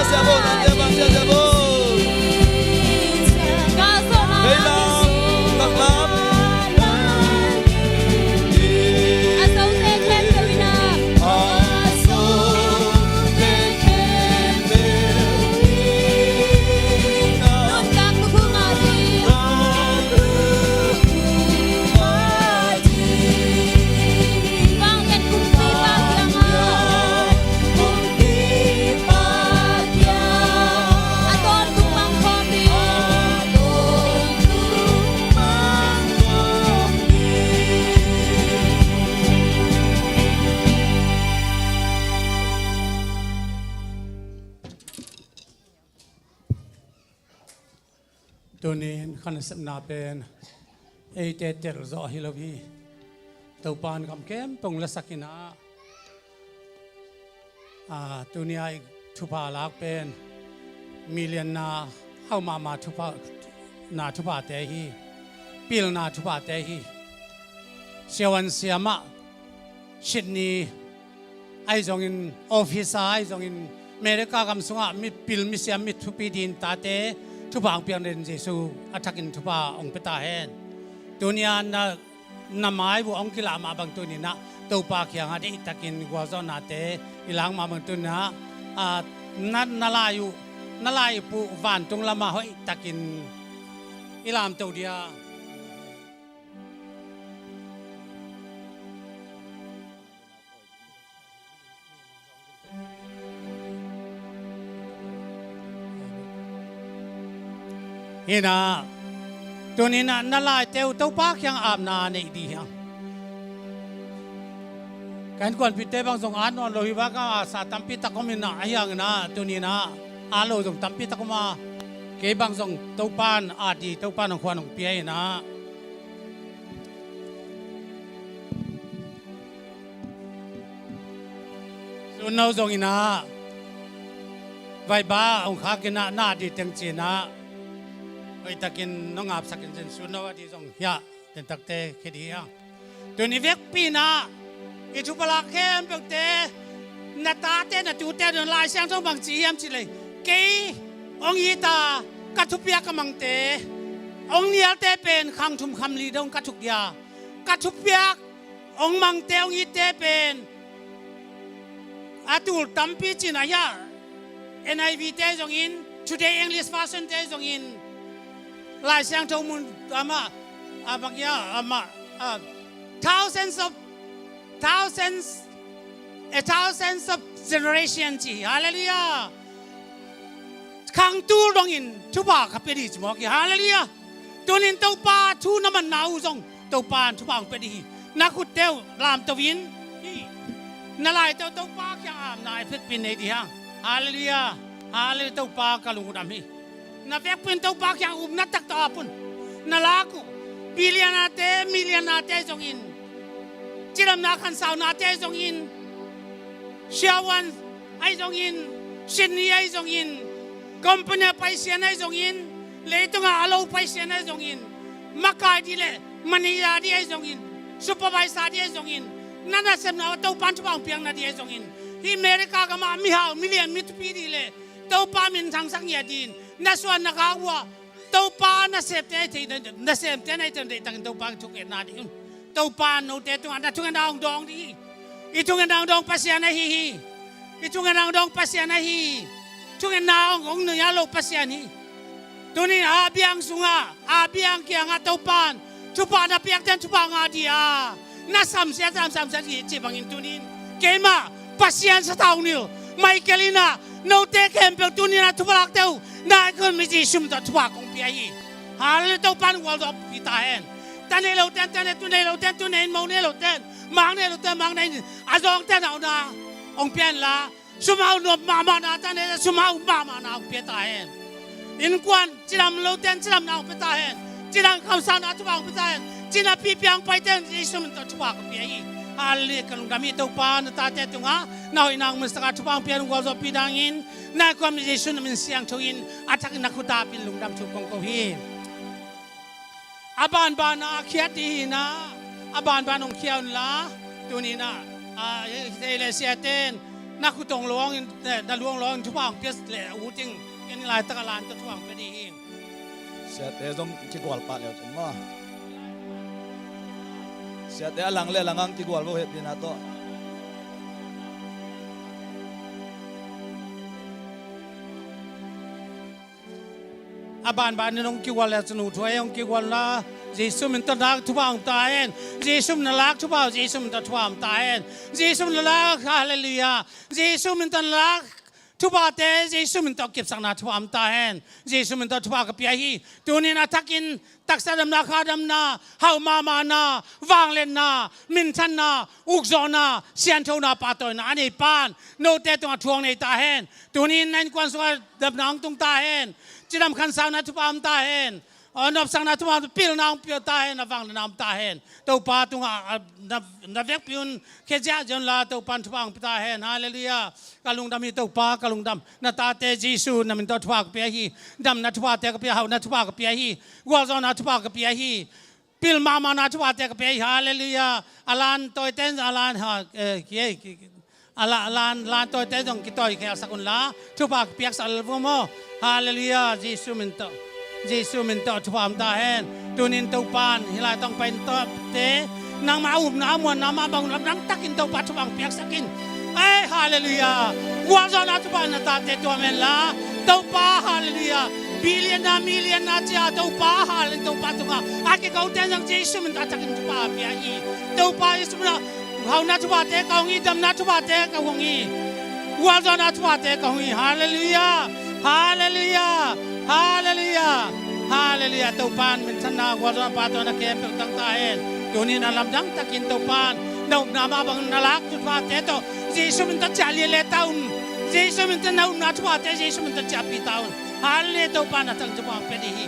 siabo nandiya siabo Kailang taklamตัวนี้ขันสัมนาเป็นเอเจเจรจอฮิลวีตัวปานคำเข้มตรงละสักินาตัวนี้ทุพาลักเป็นมิเลียนนาเข้ามาทุพานาทุพาเตหีปิลนาทุพาเตหีเชวันเซียมะชิดนีไอจงอินออฟฟิศไอจงอินเมริกากำสุงะมีปิลมิเซียมมีทุปีดินตาเตทุบางเปียงเรนเจสูอัฐกินทุบาองเปตาเฮนตัวนี้นาไม้บุองกิลามาบางตัวนี้นะตัวปากยังอดีตกินกว่าจอนาเตอีหลังมาบางตัวนะนาลายปูวันตรงละมาหอยตะกินอีหลามตัวเดียฮีน่าตัวนี้นะนาลายเตวตัวปากยังอาบนาในดียังการกวนพิเตบางสงอานนอนโลหิบก็อาสาตัมพิตะก็มีนะยังนะตัวนี้นะอาโลสงตัมพิตะก็มาเก็บบางสงตัวปานอาดีตัวปานของควานของเปียนะส่วนเราสงอินะไว้บ้าองค์ข้ากินน่าดีเต็งจีนะไอ้ตะกินน้องอาบสักกินเซนสุนว่าที่ส่งยาเต็นตักเตะแค่ดีอ่ะตัวนี้เวกปีนะอีทุบลาเข้มเปเตะนาตาเตะนาจูเตะนลายเสียงส่งบางจีเอ็มสิเลยเกยองยีตากัทุเปียกมังเตะองเนียเตะเป็นขังทุมคำลีดงกัทุกยากัทุเปียกองมังเตะองยีเตะเป็นอาตูลตัมปีจินายา NIV เตะจงอิน Today English Version เตะจงอินหลายเสียงทุกมุนบางอย่างthousands of generation จีฮาเลลูยาขังตูดงอินทุบาขับไปดีจมอกฮาเลลูยาตัวนินตัวปาทูน้ำมันหนาวจงตัวปานทุบางไปดีนักขุดเตวลามตะวินนั่นลายตัวปาอย่างอาบนายเพชรปินในดีฮะฮาเลลูยาฮาเลลูยาตัวปากลุงดำฮีนาเวกเป็นตัวปากอย่างนัดตักตาปุ่นนาลากุบิลยานาเตมิลยานาเตจงอินจิรำนาขันสาวนาเตจงอินเชียวันไอจงอินชินนีไอจงอินคอมพานีไปเสียนไอจงอินเลตุงอาโลไปเสียนไอจงอินมักกายดีเลมันยาดีไอจงอินซูเปอร์ไวซ์ดีไอจงอินนั่นน่ะเสมนาตัวปันทุบางเพียงนาดีไอจงอินที่อเมริกาก็มามีหามิลเลียนมิตรปีดีเลตัวปามินทางสังเกตดินน่าส่วนนักข่าวตัวปาน่าเสพเตะที่น่าเสพเตะในตอนเด็กตั้งตัวปาทุกเอ็ดนาดีตัวปาโนเตตัวอันนั้นทุกอันดองดองดีอีทุกอันดองปัสยานะฮีอีทุกอันดองปัสยานะฮีทุกอันดองเนื้อโลปัสยานี่ตัวนี้อาเบียงสุงอาเบียงเกียงตัวปานทุกปานอาเบียงเต็มทุกปานอาดีอาน่าสามเสียจีบังอินตัวนี้เกมาปัสยาสตาวนิลไมเคิลิน่าโนเตเกมเปิลตัวนี้นะทุกปานเตวน่าคนไม่จีชุมตัวทุกปานของพี่ยี่ฮาเลตัวปานวอลด์พิตาเอ็นตันเนโลเตนตันเนตุเนโลเตนตุเนนมองเนโลเตนมังเนโลเตนมังเนนอาจองเตนเอาหน้าองเปียนละสุมาอุนมามานาตันเนสุมาอุมามานาองเปียตาเอ็นอินควันจิรำโลเตนจิรำนาองเปียตาเอ็นจิรังคำสานาทุบางเปียตาเอ็นจินาปีเปียงไปเตนยิสุมันตัวทุบางเปียยี่ฮาเลกันลุงดามีตัวปานตาเตตุงะนาอินางมันสกัดทุบางเปียงวอลจปีดังอินนาความยิสุนมันเสียงทุอินอาทักนักขุดาปินลุงดำทุกกงกูฮีอาบานบานาเขียดีนะอาบานบานองเขียนละตัวนี้นะเซเลเซียเตน นักขุดตรงร้องนักล้วงร้องทุกฝั่งเพียสแหล่หูจริงยังลายตะกลานทุกฝั่งไปดีเอง Siya te dom kigwal pa leo chen mo. Siya te alang le langang kigwal bo het pinato. อาบานบานนี่น้องกิวาแล้วสนุกถวยน้องกิวาละเยซูมันตรักทุกฝั่งตายเองเยซูมันรักทุกฝั่งเยซูมันตรักทุกฝั่งตายเองเยซูมันรักฮาเลลูยาเยซูมันตรักทุกฝั่งเตเยซูมันตรักเก็บสังนาทุกฝั่งตายเองเยซูมันตรักทุกฝั่งกับยาฮีตัวนี้นะทักกินตักษะดำนาคาดำนาเฮามานา วางเล่นนา มินทันนา อุกจอนาเสียนโทนาปาตอยนาอันนี้ปานโนเตตัวทวงในตาเห็นตัวนี้นั่นกวนสวดดำนางตรงตาเห็นจีดำคันสาวนาทุกฝั่งตาเห็นนับสังนาทุกฝั่งปิลนางปิลตาเห็นนับฟังนามตาเห็นตัวปาตุงนับเวกพิวน์เคจ้าจนลาตัวปันทุกฝั่งตาเห็นฮาเลลูยากาลุงดำมีตัวปากาลุงดำนาตาเตจิสูนามินตัวทุกฝั่งเปียฮีดำนาทุกฝั่งเตกเปียเฮานาทุกฝั่งเปียฮีกัวจอนาทุกฝั่งเปียฮีปิลมานาทุกฝั่งเตกเปียฮีฮาเลลูยาอาลานตัวเต้นอาลานฮะเกี่ยลานตัวเต้นตรงกิตอยแค่สักุลลาทุกฝั่งเปียกสัลวโมฮาเลลูยาจิสูมินโตเยซูมินโตทุกความตาเห็นตัวนินตัวปานฮิลายต้องเป็นตัวเตนางมาอุบน้ำมวนน้ำมาบังรับนังตักินตัวปัจจุบันเปียกสักินเอ้ฮาเลลูยาวัวจอนาทุกปานตาเตตัวเมลาตัวป้าฮาเลลูยาบิลเลียนาเจ้าตัวป้าฮาเลตัวปัจจุบันอาเกเขาเต้นยังเยซูมินตาตักินทุกป้าเปียกีตัวป้าเยซูมินเขานาทุกป้าเตเขางี้ดำนาทุกป้าเตเขางี้วัวจอนาทุกป้าเตเขางี้ฮาเลลูยาฮาเลลูยาฮาเลลูยาฮาเลลูยาตัวปานเป็นชนะวัวจอปาตัวนักเก็บตั้งตาเห็นตัวนี้น่าลำดังตะกินตัวปานดาวนามาบังนาลักจุดว่าเตโตเยซูมันตะจ่าเลี้ยเลตาอุนเยซูมันตะนาอุนนาจุดว่าเตเยซูมันตะจ่าปีตาอุนฮาเลตัวปานนั่งจุดว่าเป็นดี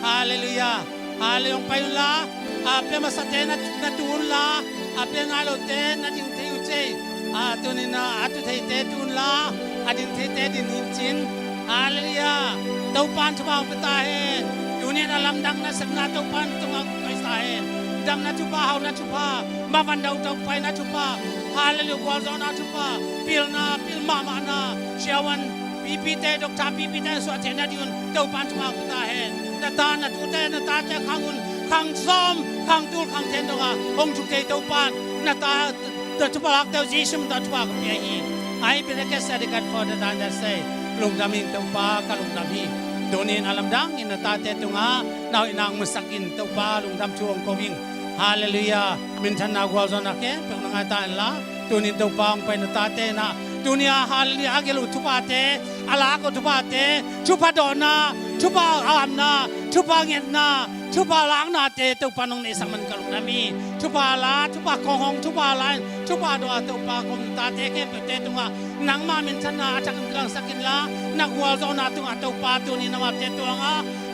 ฮาเลลูยาฮาเลลูยาไปละเปมาสเตนัตูนละเปงาโลเตนัดิงเทอุเจตัวนี้นะตุเทเตตูนละดิงเทเตดินหินจินฮาเลลูยาตัวปานทุกว่าเป็นตาเห็นตัวนี้น่าลำดังนะสำนักตัวปานตัวไปตาเห็นดำนาทุพาเฮานาทุพามาวันดาวตกไปนาทุพาฮาเลลูยากวาจอนาทุพาปิลมานาเชวันปีเตดอกตาปีเตสวัสดิ์นาดิอุนเต้าปันทุพากุตาเห็นนาตานาทุเตนาตาเตขังอุนขังซ้อมขังตูลขังเทนดงาองทุเตเต้าปันนาตาเตทุพาลักเต้าจิสมตาทุพากับเปียฮีไอเป็นแค่เสด็จกันฟอร์ดดานเดเซลุงดามิงเต้าปากลุงดามีโดนินอาลัมดังอินนาตาเตตุงานาอินางมุสักินเต้าปาลุงดำช่วงโควิงฮาเลลูยามินทันนากวาจอนักเก็บเป็นงานตาละตัวนี้ตัวปางไปนาตาเตนะตัวนี้ฮาเลลูยาเกลุทุบาเตอาลาก็ทุบาเตทุบาดอนาทุบาอามนาทุบาเงินนาทุบาล้างนาเตตัวปานงในสังมันกลุนามีทุบาลาทุบาคองหงทุบาลายทุบาดอตัวปากมตาเตเก็บเตตุงานังมามินทันนาจักกลังสักินละนักวาจอนาตุงาตัวปาตัวนี้นามาเตตัวงา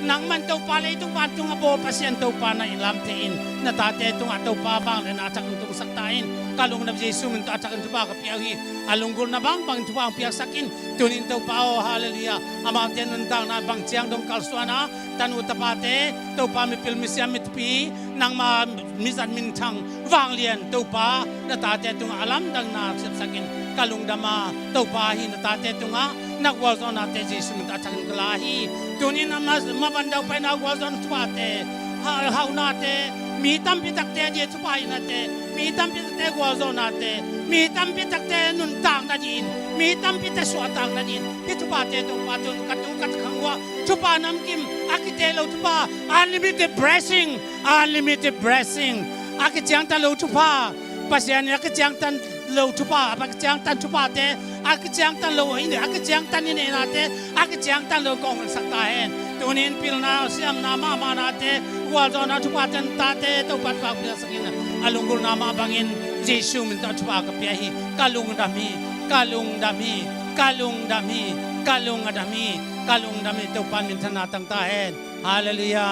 นังมันตัวปาเลยตุงปาตุงาโบปัสยันตัวปาในลำเทอินนาตาเตตุงาตัวปาบางเลยนาจักตุงสักตาอินกาลุงนับเยซูมันตัวจักตุบากเปียฮีอาลุงกุลนาบางทุบางเปียสักินตัวนี้ตัวปาโอฮาเลลูยาอามาเตนันตังนาบางเจียงดงกัลสวานาตันอุตปาเตตัวปามิพิลมิเซียมิตปีนังมามิจันมินทังวางเลียนตัวปานาตาเตตุงอาลัมดังนาสักินกาลุงดามาตัวปาฮีนาตาเตตุงานักวาจอนาเตเยซูมันตัวจักตุกลาฮีตัวนี้นามาบันดาวไปนักวาจอนทุบาเตฮาวนาเตมีตั้มพิตักเตเจทุบายนาเตมีตั้มพิตักเตกวาจอนาเตมีตั้มพิตักเตนุนต่างนาดินมีตั้มพิตักสวต่างนาดินที่ทุบาเตตุบาตุนกัดตุกัดขังวะทุบานำกิมอากิเตโลทุบา unlimited blessing unlimited blessing อากิจังตันโลทุบาปัสยานีอากิจังตันโลทุบาอากิจังตันทุบาเตอากิจังตันโลอินเดอากิจังตันอินเอนาเตอากิจังตันโลกองสักตาเห็นตัวนี้พิลนาเสียมนามานาเตวาจอนาทุบาตันตาเตตัวปัดฝากเปียสักินอาลุงกุลนามาบังอินเยซูมันตัวทุบากับเปียฮีกาลุงดามีกาลุงดามีกาลุงดามีกาลุงดามีกาลุงดามีตัวปันมินธนาตั้งตาเห็นฮาเลลูยา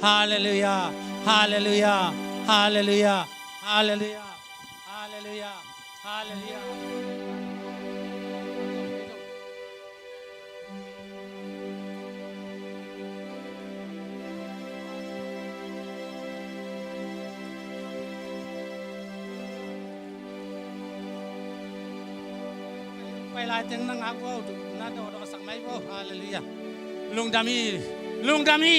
ฮาเลลูยาฮาเลลูยาฮาเลลูยาฮาเลลูยาฮาเลลูยาฮาเลลูยา ไปลายเต็งนังอากูน่าโดดสักไม่บ่ฮาเลลูยาลุงดามี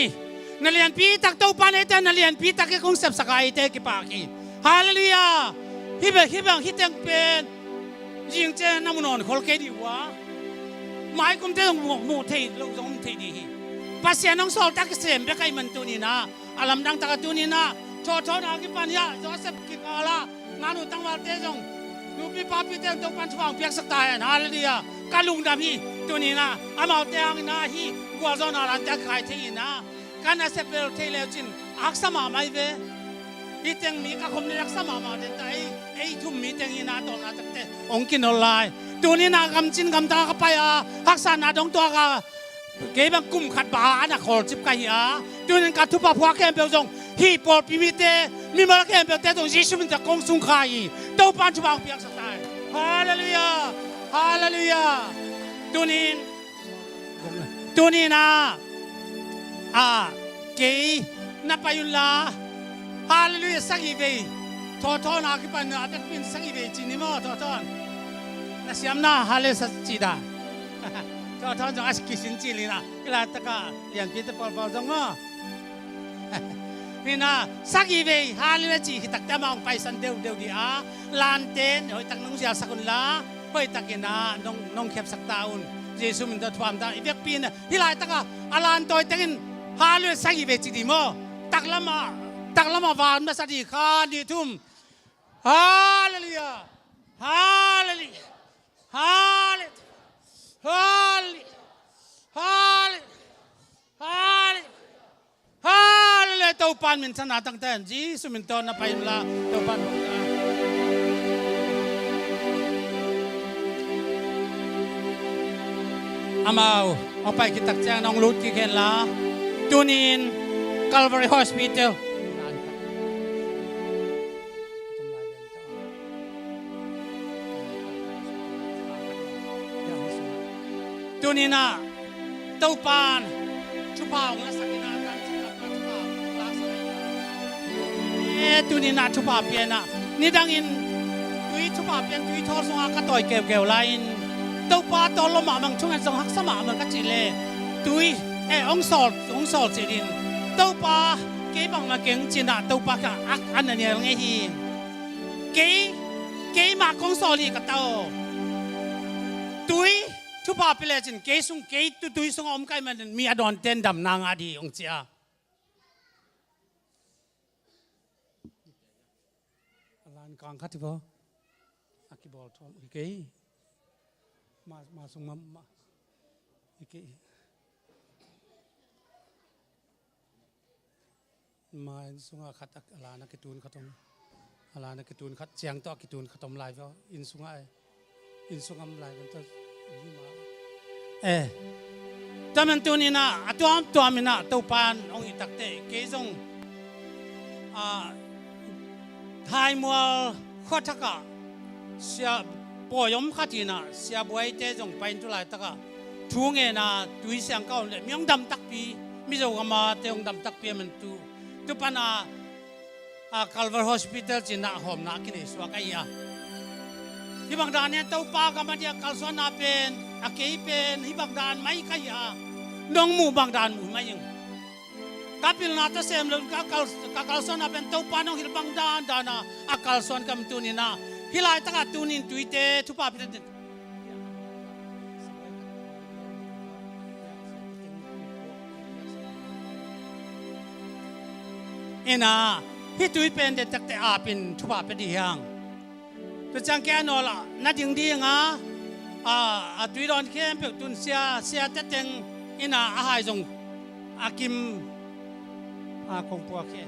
นัเรียนปีตักเต้าปานเอเตนัเรียนปีตักก็คงเสพสกายเตกิปากีฮาเลลูยาฮิเบฮิเต็งเป็นยิงเจน้ำนอนคนเกดีวะหมายกุมเตงหมู่เทลงจงเทดีภาษาน้องสาวตักเสียมเบกไอมันตัวนี้นะอารมณ์ดังตักตัวนี้นะชอนากิปัญญาโจเซฟกิกาลางานุตั้งวันเตจงลูกพี่ป้าพี่เตงตรงปันช่วงเปียกสักตายฮาเลลูยากาลุงดามีตัวนี้นะอามาเตงนะฮีกัวจอนารันตักใครเทีนะการเสพเปลเทเลจินอักษมาไม่เวอีเตงมีก็คงมีอักษมาเดตไอทุ่มมีเตงอีนาตองนาตักเตองกินออนไลน์ตัวนี้นะกำจินกำตาก็ไปฮักษานาดงตัวก็เก็บกุมขัดบาอันนักขอจิบกันตัวนี้การทุบปะพัวแค่เปลจงฮีปอดพิมิเตมีมาแค่เปลเตตรงยิสุมันจะกงสุงขายตัวปันชุบางเปียกสักตายฮาเลลูยาฮาเลลูยาตัวนี้นะเก๋นับไปยุลาฮาเลลูยาสักอีเวทอนาคิปันอาจจะเป็นสักอีเวจินิมอทอนน่าเสียมนะฮาเลสัจจิดาทอนจงอาศัยสินจิลีนะเวลาตะกาเรียนพิธีปอลจงมั้งนี่นะสักอีเวฮาเลลูยาจีตักแต่มองไปสันเดียวดีลานเต้นเฮ้ยตักนุ่งเสียสักคนละเฮ้ยตักกินนะน้องเข็บสักตาอุ่นเยซูมันจะทวามได้อีเวกปีนที่ไรตะกาอลานตัวตักินฮาเลลูยาสักอีเวจีดีมั้งตักละมาวานมาสักดีข้าดีทุ่มฮาเลลูยาฮาเลลูยาฮาเลลูยาฮาเลลูยาฮาเลลูยาฮาเลลูยาฮาเลลูยาเต้าปานมินชนะตั้งแต่จีสุมินตอนนับไปละเต้าปานอามาเอาไปกิตักแจงน้องลุดกี่เข็นละตูนิน Calvary Hospital ตัวนี้นะเต้าปานชุบเผาและสักนาการชุบเผาลาสตัวนี้นะชุบเผาเปลี่ยนนะนี่ดังอินตุยชุบเผาเปลี่ยนตุยทอสงอาก็ต่อยเกี่ยวไลน์เต้าปานตอนลมมันช่วงนั้นส่งหักสมามันก็จีเล่ตุยองสอดจีดินเต้าปาเก็บบังมาเก่งจีน่ะเต้าปาก็อันนั้นเนี่ยไงฮีเก๋มากองสอลีกับเต้าตุยทุบปาไปเลยจินเกยสุงเกยตุยสุงอมไก่มันมีอดอนเต้นดำนางอดีองเจียลานกลางคัดที่บ่อากิบอลทอมเกยมาสุงมาเกยมาสุงอาคัดลานกิตูนขัดมลานกิตูนขัดเสียงต่อกิตูนขัดมลายเพราะอินสุงอมลายเป็นตัวแต่มันตัวนี้นะตัวมันนะตัวปานองอิตักเตะเกยงไทยมัวข้อทักกะเสียปอยมขัดนะเสียบวยเตจงไปทุไลตักกะช่วงเงินะตุยเสียงเก่าเลยมีองดำตักปีมิโซกมาเตองดำตักปีมันตัวปานะCalvary Hospital จีน่าหอมนักกินสวากไอ้ยาที่บางด้านเนี่ยเต้าปากกับมันเนี่ยกัลส่วนนาเป็นอาเกยเป็นที่บางด้านไม่ขยะน้องหมู่บางด้านหมู่ไม่ยังกับพิลนาตเซมเลยกัลส่วนนาเป็นเต้าปาน้องหิลบางด้านด้านะอากัลส่วนกับตัวนี้นะฮิลายตั้งแต่ตัวนี้ตุยเตทุบปาพิลเอ็นะที่ตุยเป็นเด็กแต่อาเป็นทุบปาเป็นดีอย่างตัวจังแกนอละนัดยังดีงะตุยดอนแค่เปิดตุนเสียแต่เต็งอินาอาหายจงอากิมคงปัวแค่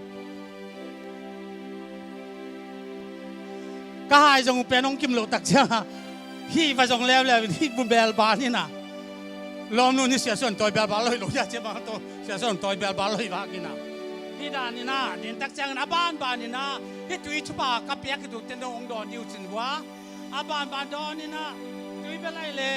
ก็หายจงเป็นน้องกิมโลตักเจ้าพี่ไปจงแล้วที่บุญเบลบานี่นะลมนู่นนี่เสียส่วนตัวเบลบาเลยหลงยาเจ็บมาตัวเสียส่วนตัวเบลบาเลยว่ากินนะที่ด้านนี่นะดินตักจังนะบ้านนี่นะที่ตุยชุบากับเปียกดูเต็นองดอนดิวจินวะบ้านดอนนี่นะตุยเป็นไรเลย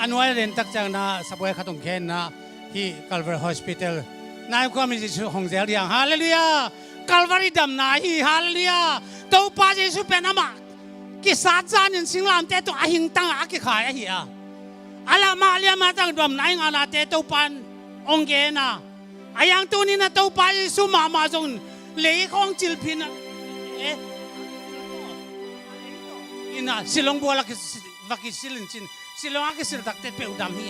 อันไว้เรียนตักจังนะสบายขัดตรงแขนนะที่ Calvary Hospital นายความมีชื่อของเสียเรียงฮาเลลูยากัลวารีดำนาฮีฮาเลลูยาตัวป้าเยซูเป็นอามากิสาจานินสิงลามเตตัวอาหิงตังอากิขายเฮียอาลามาเลียมาตั้งดำนายงานาเตตัวปันองเกนะอายังตัวนี้นะตัวป้าเยซูมาจงเลี้ยของจิลพินอินะสิลงบัวลักวักสิลินจินสิลงอากิสิลตักเตเปอุดามฮี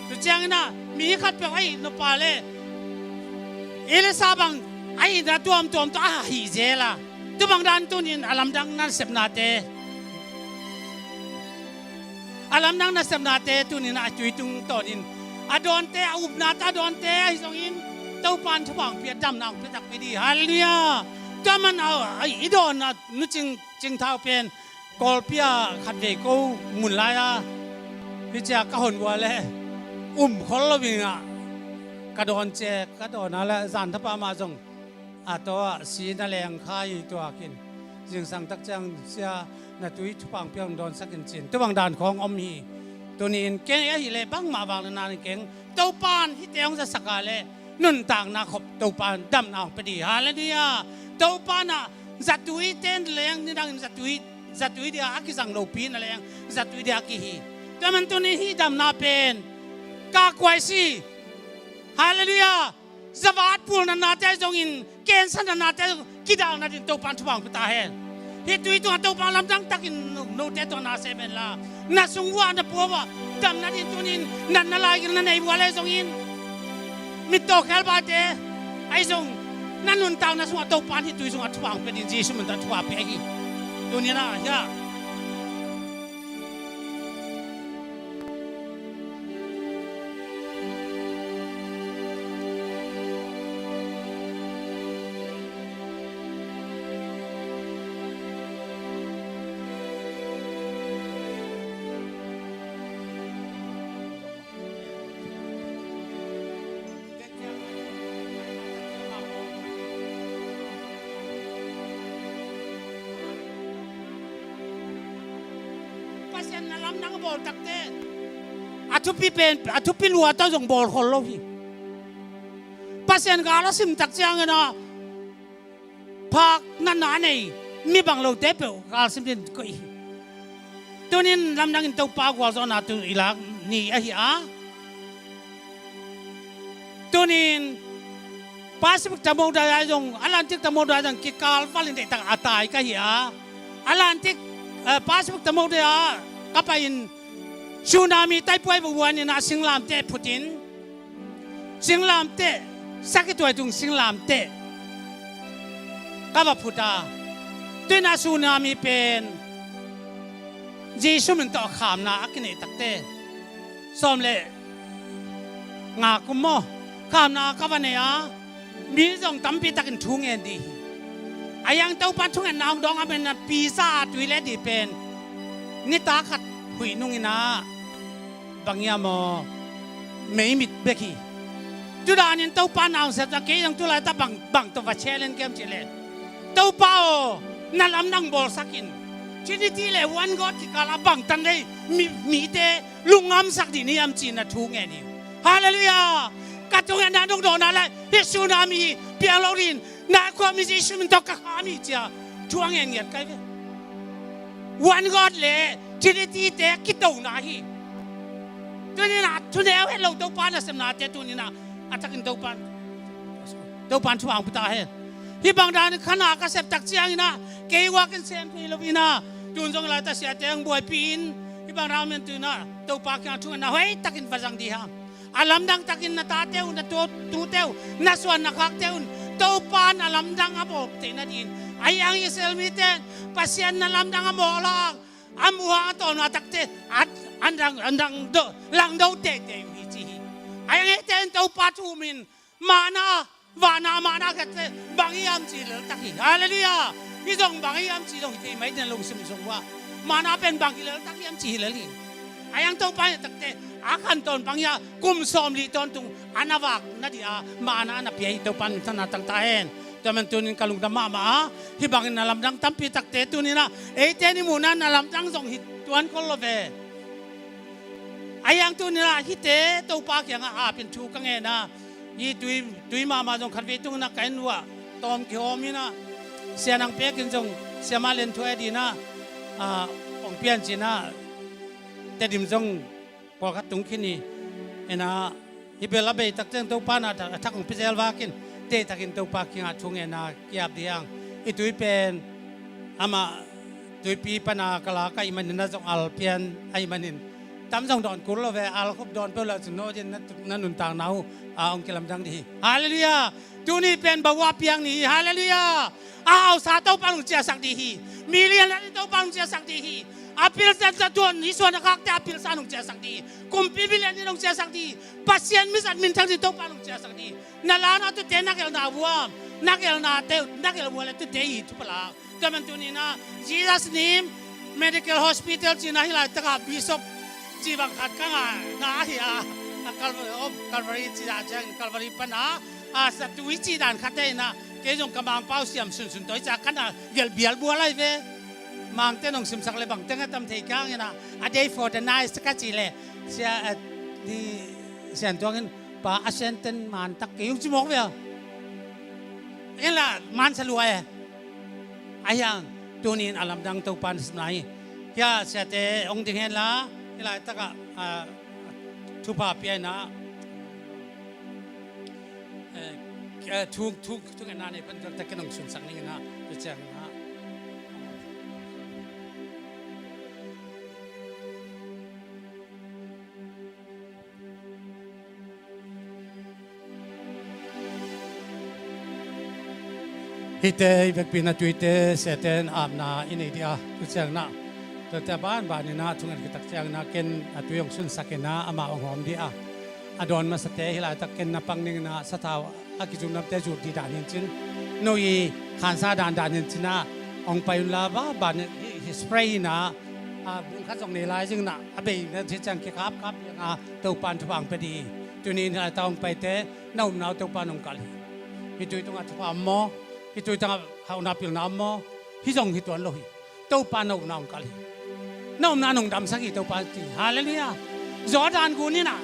ตัวเจ้านะมีขัดเปไอ้นปาเลเอเลซาบังไอ้ดัตัวมตัวอาหิเจล่ะตัวบางด้านตัวนี้อาลัมดังนั่นเสพนาเตอาลัมดังนั่นเสพนาเตตัวนี้นะจุยตุงตัวนี้อดอนเตอุบนาตาดอนเตไอ้ตรงนี้ตัวปานฉบังเปียดำนางเปียตักไปดีฮาเลลูยาตัวมันเอาไอ้อีดอนนะนุจิงเท้าเป็นกอลเปียขัดเวกูมุนลายะพิจารณาหนวัวเลยคนละวิ่งอ่ะกระโดนเจกระโดนอะไรสันทปามาจงตัวสีนั่นแหละข้าอยู่ตัวกินจึงสั่งตักจังเสียนาตุยทุปังเพียงโดนสักกินจินตัวบางด่านของอมฮีตัวนี้เก่งไอ้เลยบังมาบางนานเก่งตัวปานที่เตียงจะสักการเลยนุ่นต่างนาขบตัวปานดำนางไปดีฮาเลลูยาตัวปานอ่ะจัตุยเต้นแรงนี่ดังจัตุยเดียอากิสังโลปีนั่นแหละจัตุยเดียกิฮีแต่มันตัวนี้ฮีดำนาเป็นกากไว้สิฮาเลลูยาสวัสดิ์พูนนาเตจงอินเกณฑ์สันนาเตกิดานาดินตัวปันทุบังพิตาเฮเฮตุยตัวปังลำดังตักินโนเตตัวนาเซเบนลานาสงวนนาปัวว่าดำนาดินตัวนี้นันนาลายกินนันไอบัวเลยจงอินมิโตเคลบาเตไอจงนันนุนตางนาสงวนตัวปันเฮตุยจงอัทุบังเป็นดินจีสมันตันทุบังเปกีตัวนี้นะเฮ้ยลำนังบอลตักเตะอาทุปีเป็นอาทุปีลัวต้องส่งบอลคนโลกีปัสยันกาลสิมตักเจียงนะพักนั่นน่ะนี่มีบางโลเตะเปล่ากาลสิมเป็นก็อีตัวนี้ลำนังอินตัวปากว่าจะน่าตัวอีหลักนี่ไอ้เหี้ยตัวนี้ปัสบิกตะโมดายงอัลลันติกตะโมดายงกิกาลฟัลินเดตักอาตายก็เหี้ยอัลลันติกปัสบิกตะโมดายก็ไปอินชูนามีไต้ป่วยบวนี่นะสิงลามเตะพุทินสิงลามเตะสักตัวตรงสิงลามเตะก็แบบพุทธาด้วยนะชูนามีเป็นจีสุมันต่อขามนะอักเนตักเตะซ้อมเลยงาคุมโมขามนะก็วันนี้มีส่งตั้มปีตักทุ่งเงินดีไอ้ยังเต้าปันทุ่งเงินน้องดองเป็นปีศาจวิเลดีเป็นนี่ตาขัดหุยนุ่งนะบางอย่างมั่ไม่มิดเบกีจุดนั้นเต้าปานเอาเสร็จแล้วเกี่ยงจุดอะไรตาบังตัววัชเชลันเกมจิเลเต้าป้านั่นลำนังบอลสักินที่นี่ที่เลวันก็ที่กาลบังตันเลยมีเตลุงงามสักดีนี่ยามจีนนะทุ่งเงินนี่ฮาเลลูยากัดตรงนั้นน้องโดนอะไรเฮซูนามีเปียโลรินนักความมีจิตมันตกข้ามีจ้าทุ่งเงินเงียบกันวันก็เลยที่นี่ที่เตะคิดตัวนาฮีตัวนี้นะทุนเดียวให้เราตัวปานสำนักเจ้าตัวนี้นะอาจจะกินตัวปานช่วงพุทธาเฮที่บางด้านขณะก็เสพตักเสียงนะเกี่ยวกันเซมพีลวินะจุนจงอะไรแต่เสียเตียงบวยปีนที่บางเราเป็นตัวนะตัวปากกันช่วงนะเฮ้ยตักินฟังดีฮะอาลัมดังตักินนาตาเตวนาตัวเตวนาส่วนนักฮักเตวตัวปานอาลัมดังอ่ะบอกเตนาดินไอ้ยังอิสราเอลมีเตนปัสยันอาลัมดังอ่ะบอกล่ะอามัวตัวนาตักเตอันดังเดลังเดาเตะอยู่ที่จีไอ้ยังเตนตัวปัจจุบันมานะวานามานะกันเตบางอย่างจีเลยตักฮีฮาเลลูยาที่ส่งบางอย่างจีส่งที่ไม่ได้ลงสมส่งว่ามานะเป็นบางอย่างตักอย่างจีเลยไอ้ยังตัวไปตักเตอาคันตอนบางอย่างกุมสอมลีตอนตรงอันนวักนั่นดีมานะนับยัยตัวปันธนาตั้งแต่เห็นแต่มันตัวนี้กลุงดำมาที่บางนาลำดังตั้มปีตักเตตัวนี้นะเอเจนี่มูนันนาลำดังส่งหิตตัวนั้นก็ลบเอไอ้ยังตัวนี้นะฮิตเตตัวปากอย่างเป็นชูกังเงินนะ ยีตุยมาจงขัดวิตุงนักไก่นัวตอมขี้หอมีนะเสียนังเปียกินจงเสียมาเล่นถ้วยดีนะองเปียนจีนะแต่ดิมจงพอขัดตุงขี้นี่เอ็นะฮิเบลาเบตักเจงตัวปานะทักของพิเศษว่ากินเตะตักินตัวปากิงอาทุงเอ็นะเกียบเดียงอีตุยเป็นอามาตุยปีปนากลาไก่มันน่าจงอัลเปียนไอมันนินตามจงดอนกุลเวอัลคุบดอนเปล่าจุนโนจินนั่นนุนต่างนาองกิลำจังดีฮาเลลูยาตูนี่เป็นบวาเปียงนี่ฮาเลลูยาสาเต้าปังเจียสักดีฮีมีเรียนแล้วเต้าปังเจียสักดีฮีอาพิลสันจะตัวนี้ส่วนนักแต่อาพิลสันงเจียสักดีกุมปีบิเลนนี่งเจียสักดีปัสเซียนมิสันมินทั้งที่เต้าปังงเจียสักดีนั่นละนะตุเตนักเอลนาบัวนักเอลนาเตนักเอลบัวเลยตุเตยทุบลาแต่มันตัวนี้นะ Jesus name medical hospital จีน่าฮิลาตะกับบิชอปจีบังคัดกังนาฮิอาคัลวารีจีดาจังคัลวารีปนาสัตวิจีดานขัดได้นะเกจงกำลังเป้าเสียมสุนตัวจากกันนะเกลเบียลบัวไรเวมังเต้นงสิมสักเลยบังเต้นกันทำเทกังนะ a day for the night สักจีเลยเสียดีเสียนตัวกันป่าอาเซนเตนมันตักเกี่ยวจิมอกเวลเอ็นละมันสลวยอายังตัวนี้อารมณ์ดังตัวปันสมัยแค่เสียแต่องค์ที่เห็นละเวลาตะกะทุบภาพเปียนะทุกงานเนี่ยเป็นตะกี้น้องสุนสักนี่นะจะแจ้งนะฮิตเตย์เวกปีน่าจุยเตเสตนอาบนาอินเดียจะแจ้งนะแต่บ้านนี่นะทุกงานกิจแจ้งนะเกณฑ์ตัวยงสุนสักนะอามาองหอมดีอดอนมาสเตย์ฮิลาตะเกณฑ์นับปังนึงนะสถาวอากิจุนับเตจูดีดานินจินโนยีขันซาดานนินจินะองไปอุลาบานฮิสเปรย์นะบุญขัดส่งในลายจึงนะอเบยนั่นที่จังครับยังตัวปานทุบังไปดีตัวนี้นะต้องไปเตะน่าอุ่นน่าตัวปานองกัลฮิตุยตรงอัตภาพมอฮิตุยตรงหาหน้าพิลน้ำมอฮิจงฮิตวันโลหิตัวปานน่าอุ่นน่าองกัลน่าอุ่นน่าองดำสักฮิตัวปานที่ฮาเลลูยาจอดานกูนี่นะ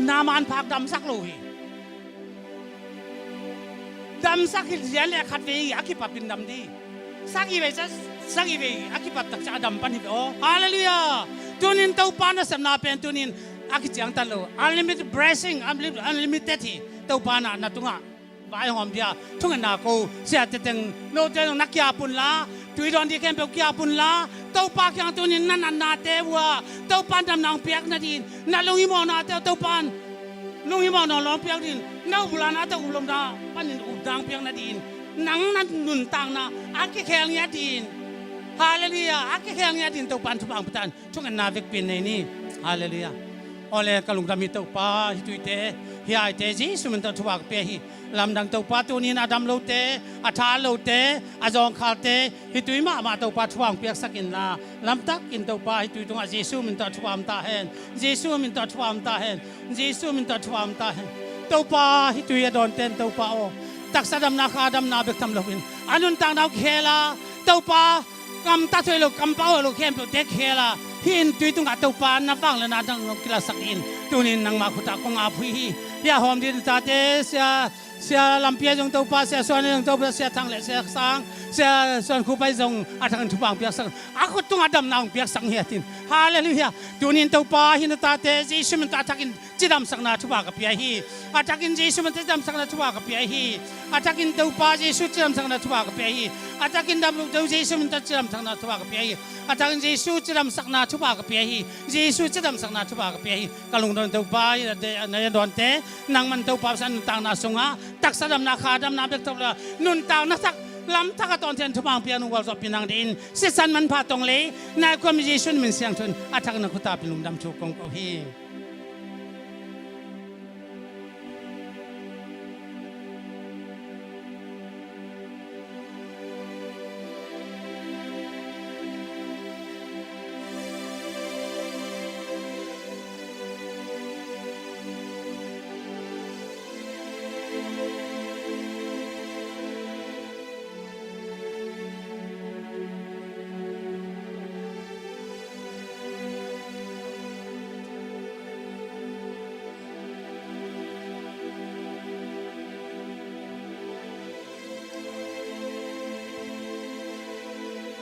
นามันพักดำสักโลหิดำสักที่เสียเลยขัดเวียอากิปับกินดำดีสักอีเวจะสักอีเวอากิปับตักจะดำปันหิโอฮาเลลูยาตัวนี้ตัวปานน่ะสำนักเป็นตัวนี้อากิจังตันโล unlimited blessing unlimited ที่ตัวปานน่ะตุงะบายหอมเดียทุกนาโกเสียแต่โนเจนนักยาปุ่นละตุยดอนที่แค่เปียกยาปุ่นละตัวปากยังตัวนี้นั่นนาเตวัวตัวปานดำนางเปียกนาดินน่าลุงฮิมอนาเตตัวปานลุงฮิมอนอลองเปียกดินน่าอุลานาเตอุลมดาปันอุดังเปียกนาดินนังนั่นนุนตังนะอากิแข็งยาดินฮาเลลูยาอากิแข็งยาดินตัวปานทุบางประทานทุกนาเวกเป็นในนี้ฮาเลลูยาโอเลกลุงดามิตัวปาฮิตุยเตฮิไอเตจีสุมันตัวทุบางเปียฮีลำดังตัวปาตัวนี้นาดำโลเตอาทาโลเตอาจองคาเตฮิตุยมาตัวปาทุบางเปียกสักินลาลำตักกินตัวปาฮิตุยตรงอาเจสุมันตัวทุบางตาเห็นเจสุมันตัวทุบางตาเห็นเจสุมันตัวทุบางตาเห็นตัวปาฮิตุยโดนเต้นตัวปาโอตักสะดำนาคาดำนาเบกทำโลกินอันนุนต่างดาวเคลาตัวปากำตัดถอยโลกำเป้าโลเข้มตัวเด็กเคลาหินตุยตรงกับตัวปานับฟังแล้วนาดังกิลาสักินตัวนี้นังมาขุตากงอาพุยยาหอมดินตาเตเสียลำเปียจงตัวปาเสียส่วนจงตัวปาเสียทางเละเสียสังเสียส่วนคู่ไปจงอาทางทุบางเปียกสังอาขุตรงอาดำนางเปียกสังเฮียตินฮาเลลูยาตัวนี้ตัวปาหินตาเตเจสุมันตาทักินจิดำสังนาทุบางกับเปียฮีอาทักินเจสุมันจิดำสังนาทุบางกับเปียฮีอาทักินตัวปาเจสุจิดำสังนาทุบางกับเปียฮีอาทักินดำตัวเจสุมันจิดำสังนาทุบางกับเปียฮีอาทักินเจสุจิดำสังนาทุบางกับเปียฮีเจสุจิดำสังนาทุบางกับเปียฮีกลุงโดนตัวปาในโดนเตนังมันตัวปาสันต่างนาสงะตักสะดำนาคาดำนาเบกตบละนุนต่างนาสักลำทักตอนเทนทุบางเปียนุวอลจบปีนังดินเสสันมันพาตรงเลยนายความเจสุนมันเสียงทุนอาทักนักขุตาเป็นลุงดำชูกงกฮี ฮ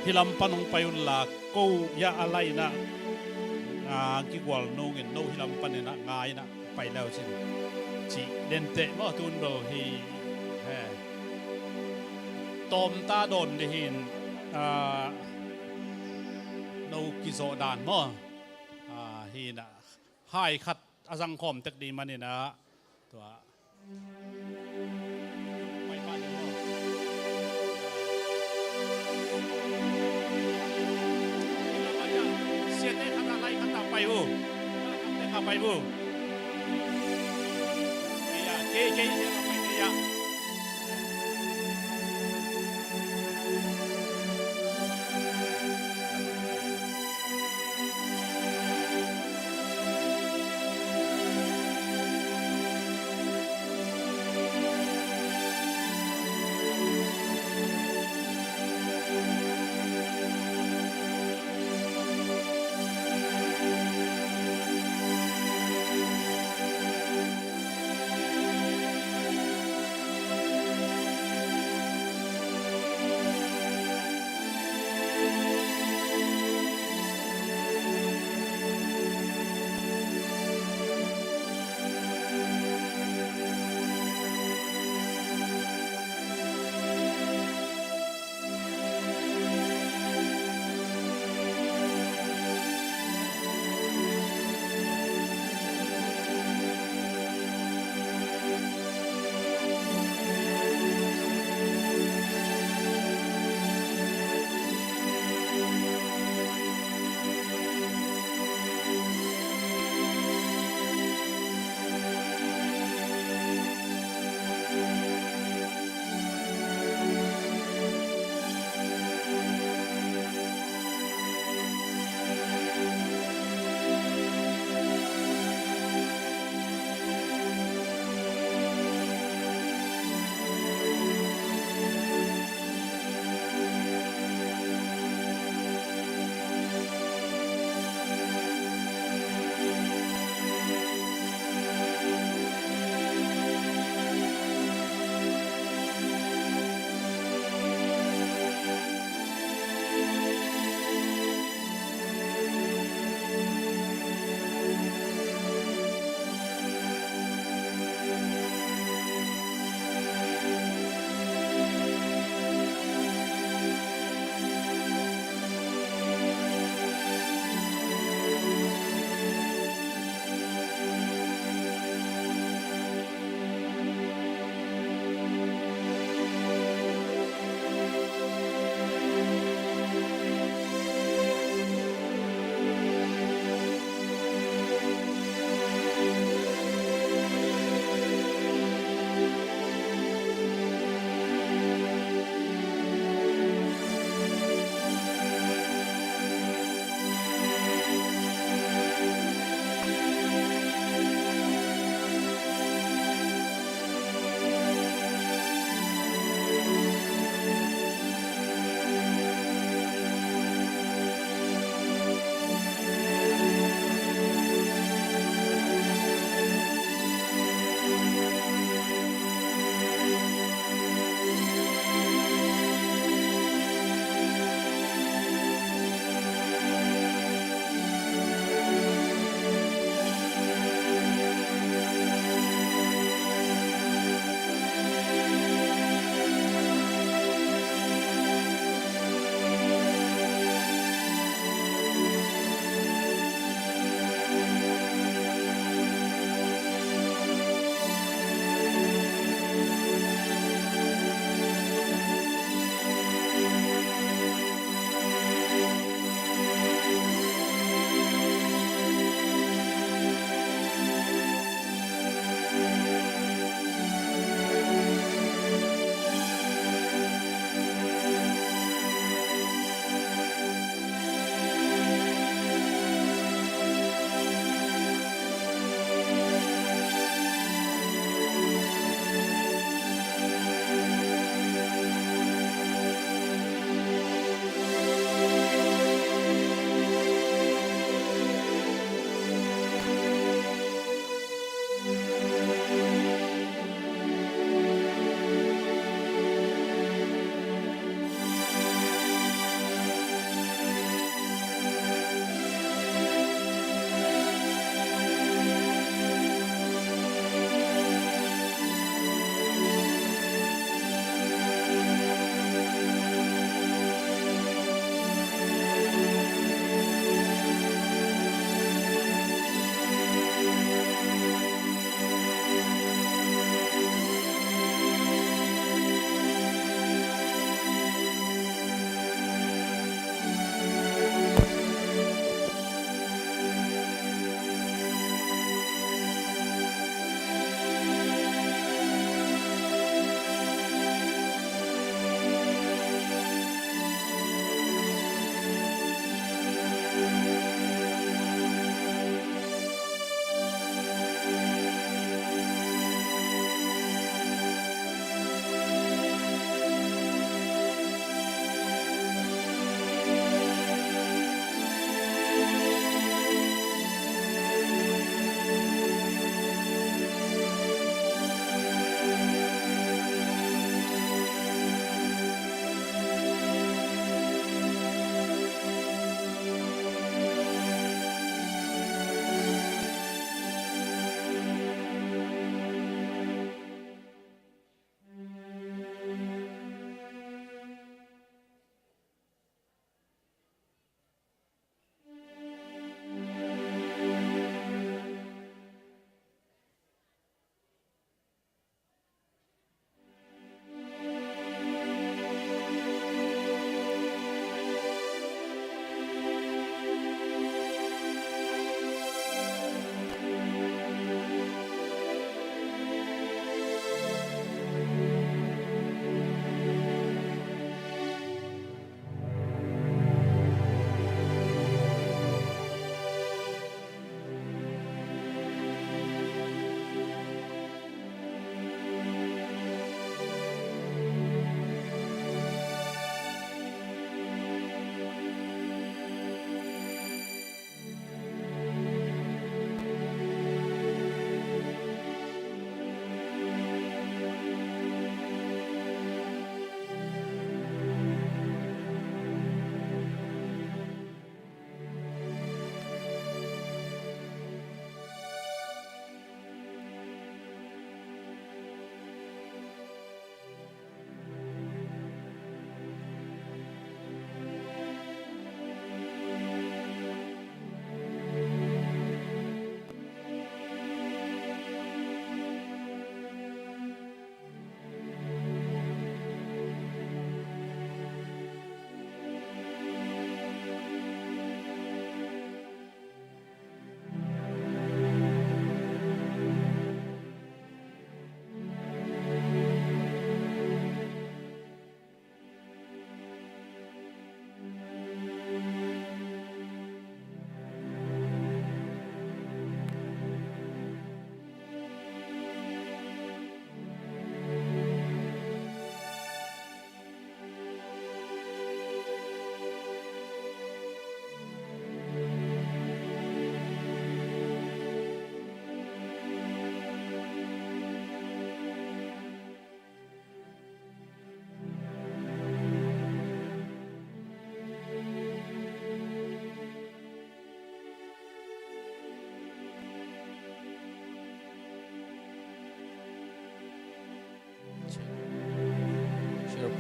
hilam panong payun la ko ya alay na kigwal nungin no hilam panin na ngay na pailaw sin chi dente mo tundo hi he tom ta don de hin no kizo dan mo hi na hai khat azang khom tak di manin naตัวไม่ปานนี้เสียดได้ขนาดไรขนาดไปบูได้ขับไปบูเก๋เก๋เก๋ไปเก๋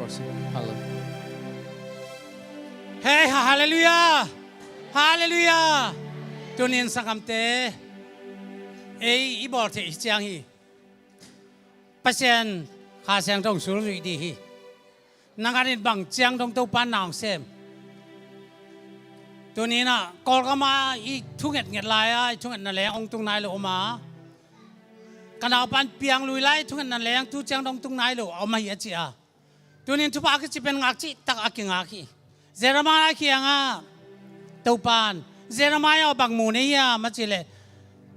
worship. Hallelujah. เฮ้ฮาเลลูยาฮาเลลูยาตัวนี้สังคมเตอีบอลเตอีเจียงฮีปัจเจนข้าเสียงตรงสุรุยดีฮีนักการบังเจียงตรงตัวปานนางเซมตัวนี้นะกอลก็มาอีทุกเงียดลายทุกเงียดนั่นแหละองตรงไหนเลยออกมากันเอาปันเปียงลุยไล่ทุกเงียดนั่นแหละทุกเจียงตรงไหนเลยเอามาเหี้ยจีอาตัวนี้ทุกภาคจะเป็นงักจีตักอักงักฮีเจรมายเคียงตัวปานเจรมายเอาบังมูนี่มาจีเลย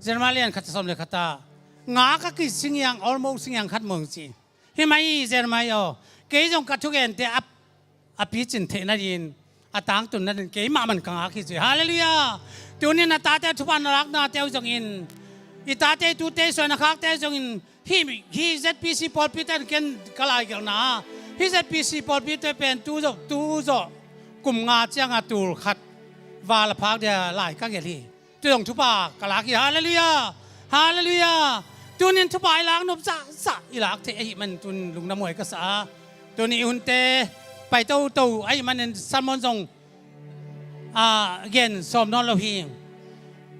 เจรมายเรียนขัดสมเลยขัดตางาก็คือสิ่งอย่าง almost สิ่งอย่างขัดเมืองจีที่ไม่เจรมายเอาเกยจงกัดทุกอย่างแต่อภิจินเทนัดินต่างตุนนั่นเกยมามันกังอาคิดฮาเลลูยาตัวนี้นาตาเตทุกวันรักนาเตวจงอินอีตาเตตุเตส่วนนักเตจงอินฮีเซตพีซีพอลพีเตอร์เกนกลายกันนะฮีเซตพีซีพอลพีเตอร์เป็นตู้โจกุมงาเจียงตูขัดวาลพักเดียหลายกักเกลีตัวของทุบากกลากีฮาเลลูยาฮาเลลูยาตัวนี้ทุบายล้างนบสะอีหลักเทมันตุนลุงน้ำมวยก็สะตัวนี้อุนเตไปเต้าไอ้มันสมอนจงเงินสมนอนเราพิง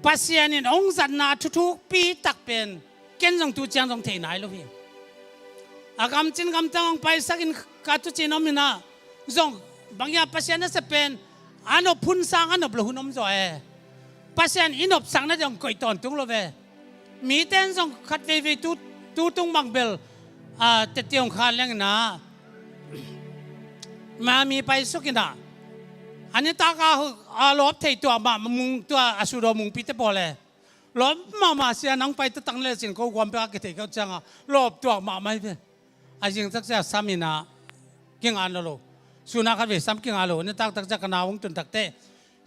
ปัสยานินองสันนาทุกปีตักเป็นเกณฑ์จงตัวเจียงจงเทนายเราพิงอากำจินกำตังไปสักินกัตุจินอมินาจงบางอย่างปัสยานั่นจะเป็นอันอบพุนสังอันอบละหุนอมจ่อยปัสยานอินอบสังนั่นจงก่อยตอนตุงเราเวมีเต้นจงขัดเวตูตุงบังเบลเตตียงคานเลี้ยงนะมามีไปสุกินะอันนี้ตากาลบเทตัวมามุงตัวอสุรมุงพิเตปอเลยลบมาเสียนังไปตั้งเลยสินเขาความเปรี้ยวเทเขาจังลบตัวมาไม่เป็นไอ้จริงสักจะสามีนะเก่งอันนั้นโลสุนัขเวสามเก่งอันโลนี่ตักจะกันเอาวงตุนตักเตะ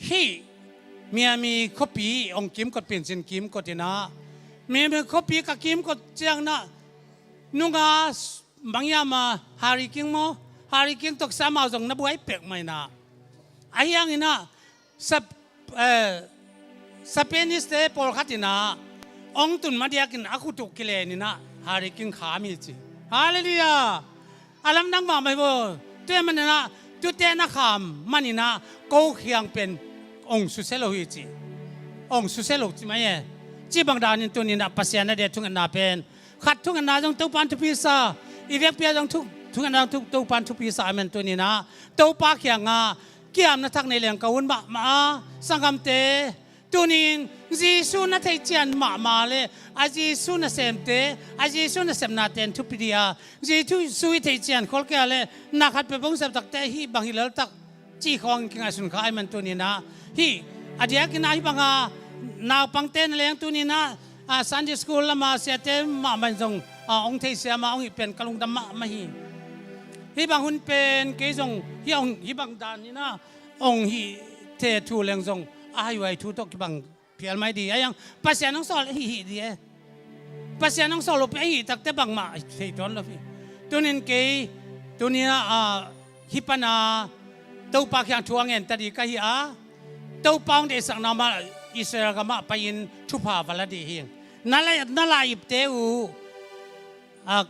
ฮีมีคบปีองคิมกดเป็นสินคิมกดนะมีคบปีกับคิมกดจังนะนุ่งอาบางอย่างมาฮาริคิงโมhari king tok sama jong na buai pek mai na ayang ina Spanish te por khatina ong tun madia kin aku tok kile ni na hari king khami chi hallelujah alam nang ma mai bo te man na tu te na kham manina ko khiang pen ong su selo hi chi ong su selo chi mai chi bang dan ni tu ni na pasya na de thung na pen khat thung na jong to pan tu pi sa i vek pia jongทุกอันนั้นทุกปันทุกปีสายมันตัวนี้นะตัวปากอย่างเกี่ยมนักทักในเรื่องกวนมาสังคมเตตัวนี้จีซูนัทเทียนมาเลยอาจีซูนัทเซมเตอาจีซูนัทเซมนาเตนทุกปีเดียจีทูซูเทียนคนแก่เลยนักขัดไปบงเสพตักเตฮีบางทีแล้วตักจีของกินอาสุนขายมันตัวนี้นะฮีอาเดียกินอะไรบางนาปังเตนเลี้ยงตัวนี้นะซันดี้สคูลละมาเสียเตมามันจงองเทเสียมาองอีเป็นกลุงดำมาฮีฮิบังหุ่นเป็นเกยงฮิองฮิบังดานนี่นะองฮิเททูเลียงจงอายุไอทูตกบังเพียรไม่ดียังภาษาน้องสอนฮิดีภาษาน้องสอนลบไปฮิตักแต่บังมาเทจอนลบตัวนี้เกยตัวนี้นะฮิปนาตัวปากยังทวงเงินตัดดีก็ฮิตัวปองเดสังนามาอิสราเอลก็มาไปยินทุพาวลาดีฮิงนั่นลายอิบเตอู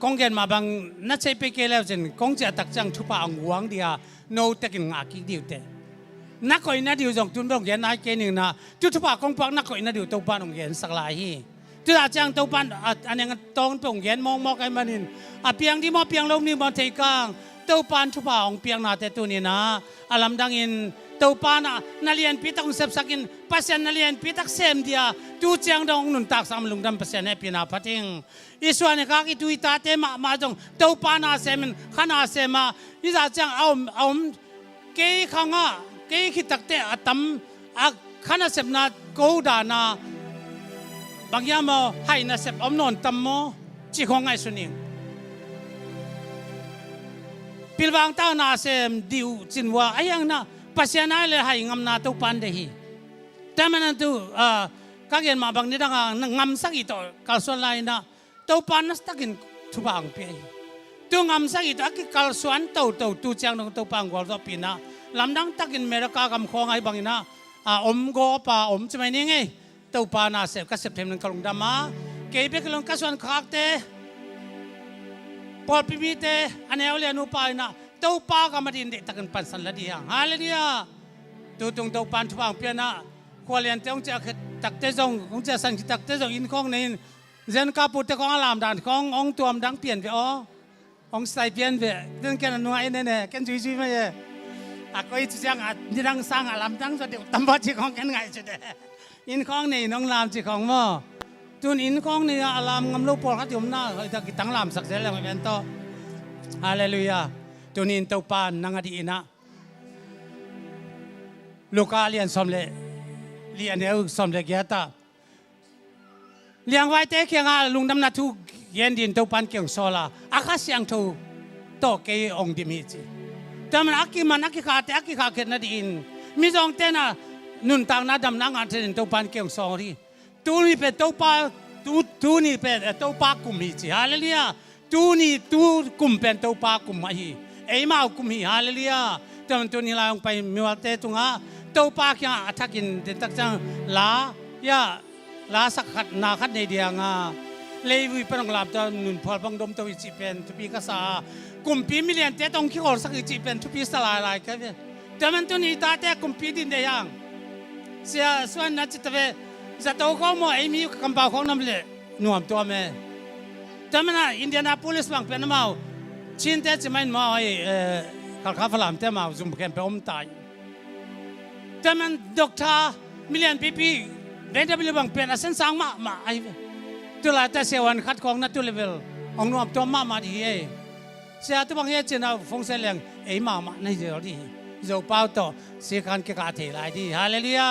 กองเกณฑ์มาบางนัดใช้ไปเกล้จนกองจะตักจังทุบอ่างหวงเดียโนตะกินงากิดิวเตนักก่อยนัดดิวจงจุนบงเกณฑ์นายเกณฑ์หนึ่งนะทุบอ่างกองปักนักก่อยนัดดิวตัวปานองเกณฑ์สักหลายฮีจุดอาจังตัวปานอันนี้กันตองปงเกณฑ์มองไอ้มันนินเพียงที่มอเพียงลมนี่บอลเทกังตัวปานทุบอ่างเพียงนาแต่ตัวนี้นะอลัมดังอินตัวปานนาเลียนพิทักษ์เสพสักินปัสยานนาเลียนพิทักษ์เซมเดียตูเจียงดงนุนตักสามลุงดำปัสยานให้พินาพัทิงอิสวานี่ก็คิดดูตาเตมาจงตัวปานาเซมันขนาเซมาอิสาจังเอาเกยขังเกยคิดตักเตะตั้มขนาเซมนากูดานาบางอย่างมาให้นาเซมอมนอนตั้มโมจีของไงสุนิงพิลวังต้านาเซมดิวจินว่าไอ้ยังนะปัสยานาเลยให้งำนาตัวปันเดฮีแต่มันนั่นตัวก็เห็นมาบางนิดงงำสักอีตัวกัลส่วนไรนะตัวปันนัสตักินทุบางเปียตัวงำสักอีตัวกิกัลส่วนตัวเจ้าหนุ่มตัวปังกอลตัวปีนะลำดังตักินเมริกากำคองไอ้บางนะอมโกปาอมจะไม่นี่ไงตัวปานาเสพก็เสพเทมนึงกลงดามาเก็บไปกลงกัสวนขากเตปอดพิมิเตอันนี้เอาเรียนอุปายนะ เต้าป้าก็มาดินเด็กตะกันปันสันละดีฮาเลลูยาตัวตรงเต้าปันทุบางเปียนะควรเรียนเต้าจะตักเต้จงองจะสังตักเต้จงอินของในเจนกาปุตตะของอลามด่านขององตัวมดังเปลี่ยนไปอ๋อองใส่เปลี่ยนไปเดินแค่นั้นหน่วยเนี่ยแค่จุยๆไม่เย่อะก็อีกอย่างนี่ดังสร้างอลามดังสุดเดียวตำบลจีของแค่ไงสุดเดียอินของนี่น้องลามจีของมั่วตุนอินของนี่อลามงำลูกปอลขัดยมหน้าเฮ้ยตะกี้ตั้งลามสักเสียแล้วไม่เป็นโตฮาเลลูยาตุนอินเต้าปานนังอดีนะลูกอาเลียนสมเลเลียนเดียวสมเลเกียตาเลี้ยงไว้เตะเคียงอาลุงดำนาทุกเย็นดินเต้าปานเกี่ยงโซลาอาคาเสียงทูโตเกยองดิมิจิแต่มันอักกิขาเตะอักกิขาเกิดนาดินมีจงเตนะนุนต่างนาดำนางอันเทนเต้าปานเกี่ยงโซรีตูนี่เป็นเต้าปาตูนี่เป็นเต้าปากุมฮิจิฮาเลลูยาตูกุมเป็นเต้าปากุมมาฮีเอ้ยมากุมฮีฮาเลลูยาแต่มันตัวนี้ลายไปมีวัดเตตุงะเต้าปาขี้อัฐกินเด็ดตักจังลาสักขัดนาขัดในเดียงเลยวิปนังลาบตอนนุนพอบังดมตัวอิจิเป็นทุปีกษากลุ่มปีมิเลียนเตต้องขี้ขอสักอิจิเป็นทุปีสลายลายกันแต่มันตัวนี้ตาเตกลุ่มปีดินเดียงเสียส่วนนั้นจิตเวจะโตเขาโมไอมีคำเป่าของน้ำเละหน่วมตัวแม่แต่มันอินเดียนาโพลิสบางเป็นมาชินเตจะไม่มาไอขัดข้าฝรั่งเตมาจุ่มแคมเปอมตายแต่มันด็อกเตอร์มิเลียนปีเรนเดบิลบางเป็นอาเซนสังมาไอตัวละแต่เสียวันคัดของนัตุเลเวลองนวมตัวมาดีเอเสียตัวบางอย่างเจน่าฟงเซเลงเอมาในเรื่องนี้จะเป้าต่อเสียการเกี่ยวกับเทลายดีฮาเลลูยา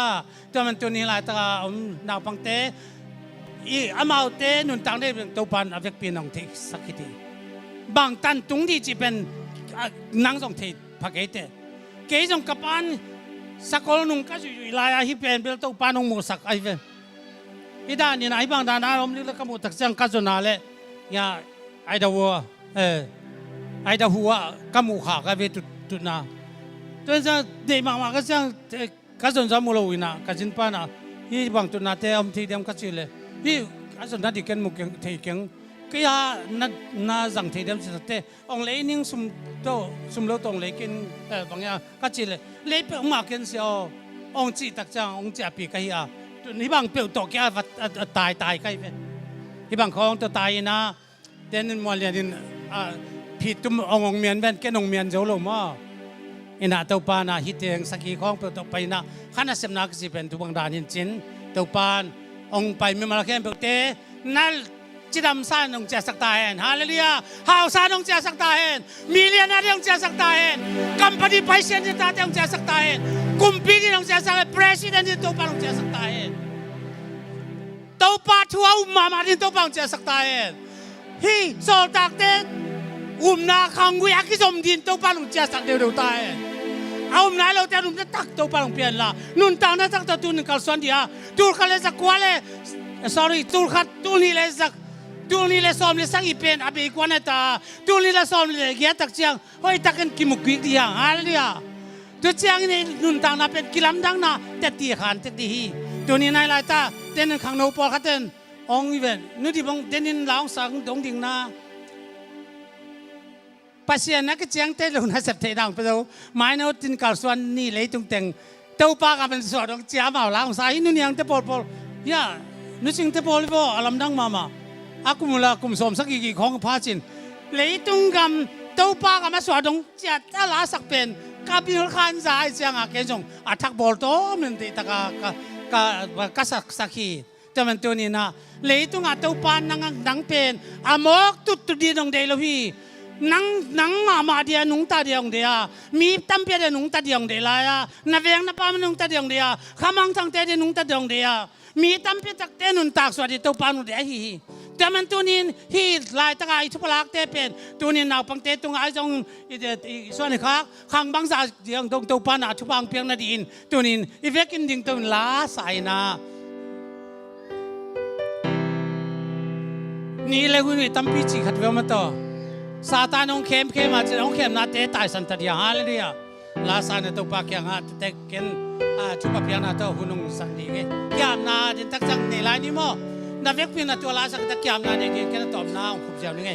ตัวมันตัวนี้ลายตานาปังเตอีอามาเตนุนตังได้ตัวปันอเวกปีนองเทสักทีบางตันตรงที่จะเป็นนังส่งเทพักเอเตเกี่ยงกับปันสักคนนุ่งก็จะอยู่ลายฮิเป็นเบลตัวปันองโมสักไอเวอีด้านนี้นะไอ้บางด้านอารมณ์นี่แล้วก็มุตักจังกัจนาเล่ยาไอดาวัวไอดาหัวกัมูขาก็เวตุนาตัวจะเดี๋ยวมาก็จะกัจนจะมูลวินากัจจินปานะยี่บางตุนาเตอมที่เดียมกัจจิเลยยี่กัจนนัดดิเกนมุกเทียงก็ยานาจังที่เดียมสิเตองเล่นิ่งสุมโลตองเล่กินบางอย่างกัจจิเลยเล่เป็นมาเกินเสียองจีตักจังองจีปีก็ยานี่บางเปลี่ยวตกแก่ตายใกล้ไปนี่บางของตัวตายนะเดนมอลเลียนผิดตุ้มองเมียนแบนแกนองเมียนเจ้าลงมาอินาตัวปานะฮิตเองสักกี่ของเปลี่ยวตกไปนะขันเสมนักสิเป็นตัวบางดานินจินตัวปานองไปไม่มาแค่เปลี่ยวเตนั่นจิดำซานองเจสักตาเห็นฮาเลลูยาฮาวซานองเจสักตาเห็นมิเลียนาองเจสักตาเห็นกัมปนีไปเซียนจิตาองเจสักตาเห็นกุมพีองเจสักประธานจิตตัวปานองเจสักตาเห็นตัวปาทัวมาดินตัวปานองเจสักตาเห็นฮีโซตักเตนาคังกุยากิจมดินตัวปานองเจสักเดียวตาเห็นเอาหน้าเราแต่ลุงจะตักตัวปานองเปลี่ยนละนุนต่างนั้นตักตัวตุนกัลสวนเดียตูร์คัลเลสักกว่าเลย sorry ตูร์คัดตูนี่เลยสักตูนี่เลยซ้อมเลยสักอีเป็นอาเบกวนตาตูนี่เลยซ้อมเลยเกียตักเชียงเฮ้ยตักกันกิมุกิดีอ่ะฮาเลลูยาตัวเชียงนี่นุนต่างนั้นเป็นกิลัมดังนะแต่ตีขันแต่ตีฮีตัวนี้นายลายตาเต้นขังโนปอลขัดเต้นองอีเวนนู่นที่บังเต้นนินลาวสังดงดิ่งนะปัสยานักเชียงเต้นลงน่าเสพเทดังไปดูหมายนึกถึงการส่วนนี่เลยตรงเต็งเต้าปากกันเป็นส่วนของเจ้าบ่าวลาวสายนู่นยังเต้ปอลย่านู่นจริงเต้ปอลว่าอารมณ์ดังมาอากุมละกุมสมสักกี่ของพาจินเลยตรงกันเต้าปากกันมาส่วนของเจ้าตลาสักเป็นกับพิลขันใจเชียงอาเกจงอัฐบอลโตมันติดตะกะสักขีแต่มันตัวนี้นะเลยตรงอัตปานนังเป็นอามกตุดีนงเดลพี่นังมาเดียนุงตาเดียงเดียมีตั้มเปียเดียนุงตาเดียงเดียลายนาเวียงนาปามนุงตาเดียงเดียขมังทางเตเดียนุงตาเดียงเดียมีตั้มเปียตักเตนุนตากสวัสดีตัวปานุเดียฮีแต่มันตัวนี้ฮีลายตะไคทุพลักเตเป็นตัวนี้นาวปังเตตรงไอ้จงส่วนนี้ครับขังบางสาเดียงตรงตัวปานาทุพังเพียงนาดินตัวนี้อีเวกินดิ่งตัวล้าใส่นานี่เลยคุณตั้มปีจีขัดเวลมาต่อซาตานองเข้มมาจะองเข้มนาเตตายสันตเดียฮาเลลูยาลาซาเนตัวปากยังฮะเตเกนทุบเพียงนาตัวหุ่นงสันดีเกยามนาดินตักจังในลายนี้มั้งนาเวกพินาตัวลาสักตะยามนาเด็กแค่ตอบนาของผมเจ้านี่ไง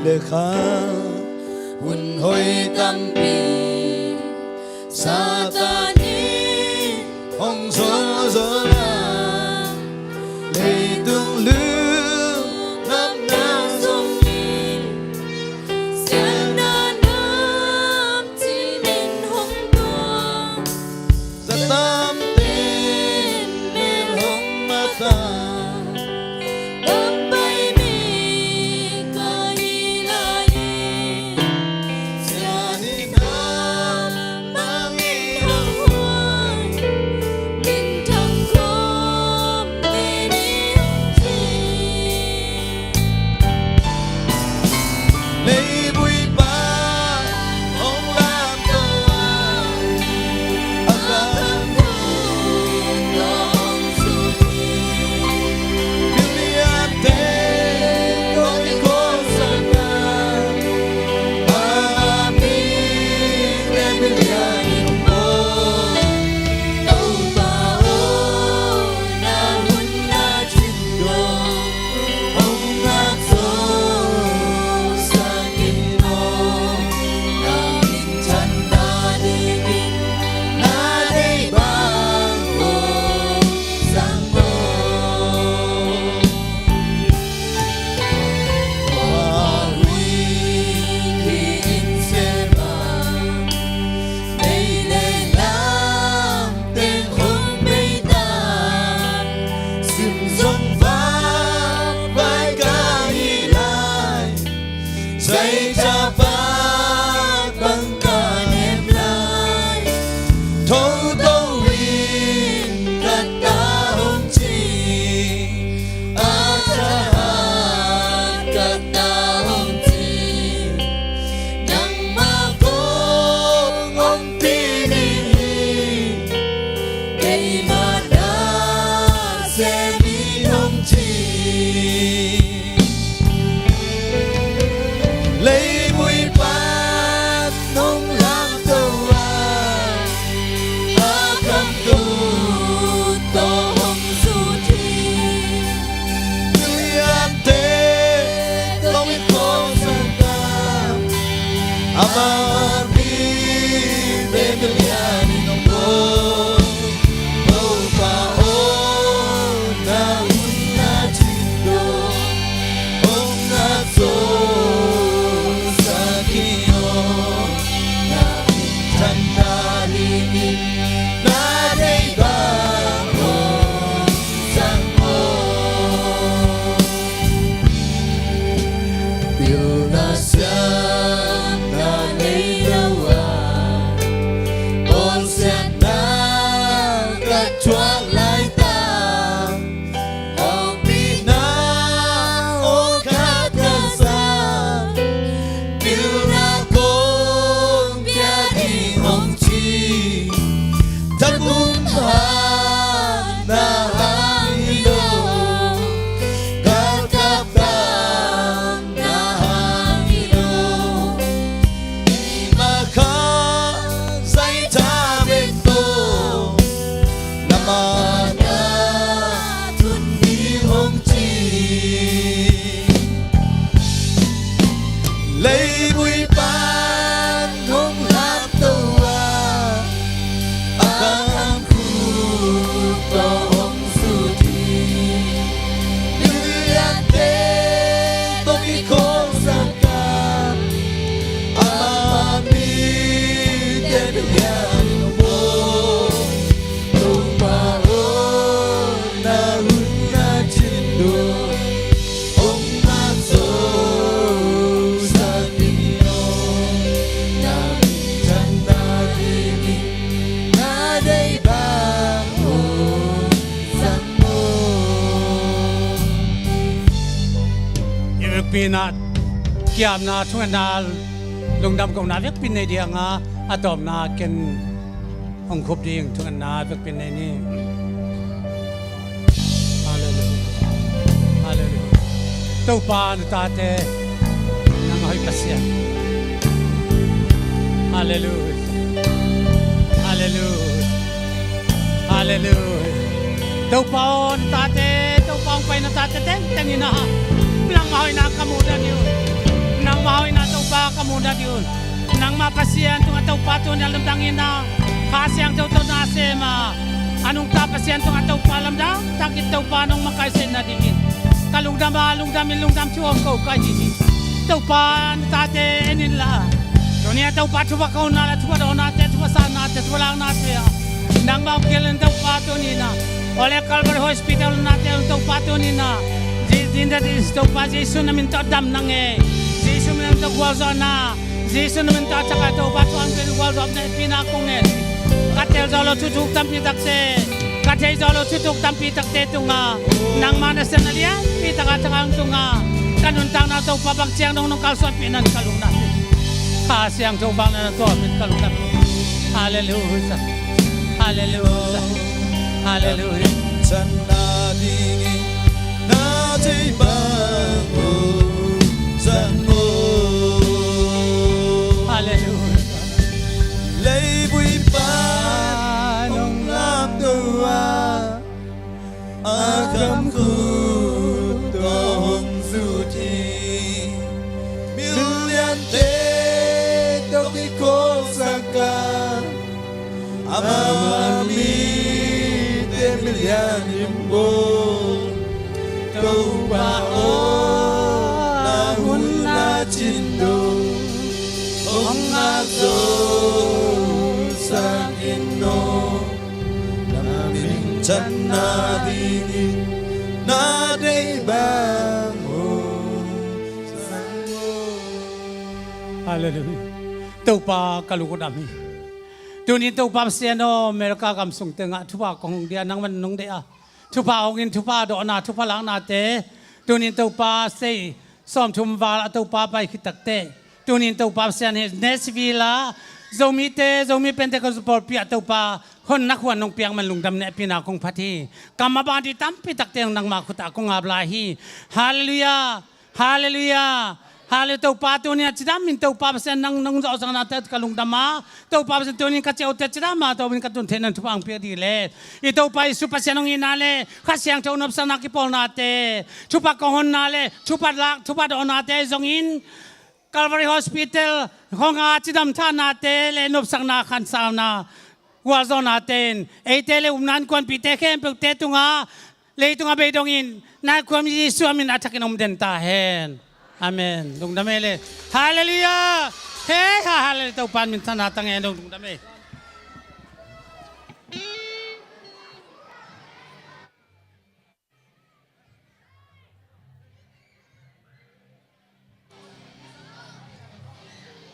lệ khá hun hoi tam pi satani hong gió gió la lệ tương lưu nam na sông ni xian na nam chi min hong tua ra tam tên mê hong ma ta bam bay mi ca hi la ye xian đi nam mang i hong hoan min thăng khom về đi hong chi lệ bụi ba hong lam tô akan biliante koi kosana ami le biliani mo hong ngak so na dei bang dây cha phát bằng cả niềm lai thâu tâu win cắt ta hồng chi a cha hát cắt ta hồng chi nhang ma cô ông ti đi cây mà đã sẽ bị hồng chi lấy bụi bát nông lam tàu a cầm tu to hong su thi người an tế không biết có sang ta ama đi về bên nhà đi nông bố bố pa ô na un na chín đô ông na zo lấy bụi ban không làm tàu akan khu to hong su thi biliante toki ko saka ami de biliani mo tuma o na hunna chindo ông na so pina kiam na thunga na lungdam kong na vek pin nei dia nga atom na ken ong khup ding thunga na vek pin nei ni hallelujah hallelujah to pa na ta te nang hoi pasya hallelujah hallelujah hallelujah to pa on ta te to pa ong pai na ta te teng teng ina lang ahoy na kamudan yun nang mahoy na tau pa kamuna diun nang mapasian tung atau pato na lamdangin na kasyang tau na sema anong tapasian tung atau pa lamdang takit tau pa nung makaisin na digin kalungdam ilungdam chuang ko kahihi tau pa tate enila dunia tau pa chupa kau na la chupa do na te chupa sa na te chupa lang na te nang mapkilan tau pato ni na oleh Calvary Hospital na te tau pato ni na Dinda di tau pa Yesu na minta dam nang Yesu minta gwalzo na Yesu na minta tsaka tau pa tuang ke gwalzo na pinakong katel zalo tutuk tampi takte katel zalo tutuk tampi takte tunga nang mana senalian pitaka tsaka tunga kanuntang na tau pa bagsiang nung kalso pinan kalung na siang tau bang na to mit kalung na hallelujah hallelujah hallelujah Sana dingin na tay bangun sanmo hallelujah lấy vui ban ông làm doa akam khu tong suti million te toki ko saka amami te million imbo câu ba ô na hun na chindo ông na do sang inno na min chan na di na dei bang o sango hallelujah tau pa kalukudami tunin tau pa siano mereka kam sung tenga thupa kong dia nang man nong dea thupa ongin thupa do na thupa lang na te tunin tau pa sei som thum wal tau pa pai khitakte tunin tau pa sian nesvila zomi pentecost pia tau pa hon nak huan nong piang man lungdam ne pina kong phathi kamaba di tampi takte nang ma khuta kong ablahi hallelujah hallelujah hale tau pa tu ni chidam min tau pa sen nang nang zo sang na te kalung dama tau pa sen tu ni ka cheu te chidam ma tau min ka tun thenan thupang pe di le I tau pa su pa senong inale khasyang tau nop sana ki pol na te thupa ko hon na le thupa do na te zong in Calvary Hospital honga chidam tha na te le nop sang na khan sa na wa zo na ten e te le umnan kon pi te khem pe te tunga le tunga be dong in na kwam Yesu amin atakinom den ta hen Amen. Dong dame le. Hallelujah. Hey, hallelujah. Tau pan min tanatang endong dong dame.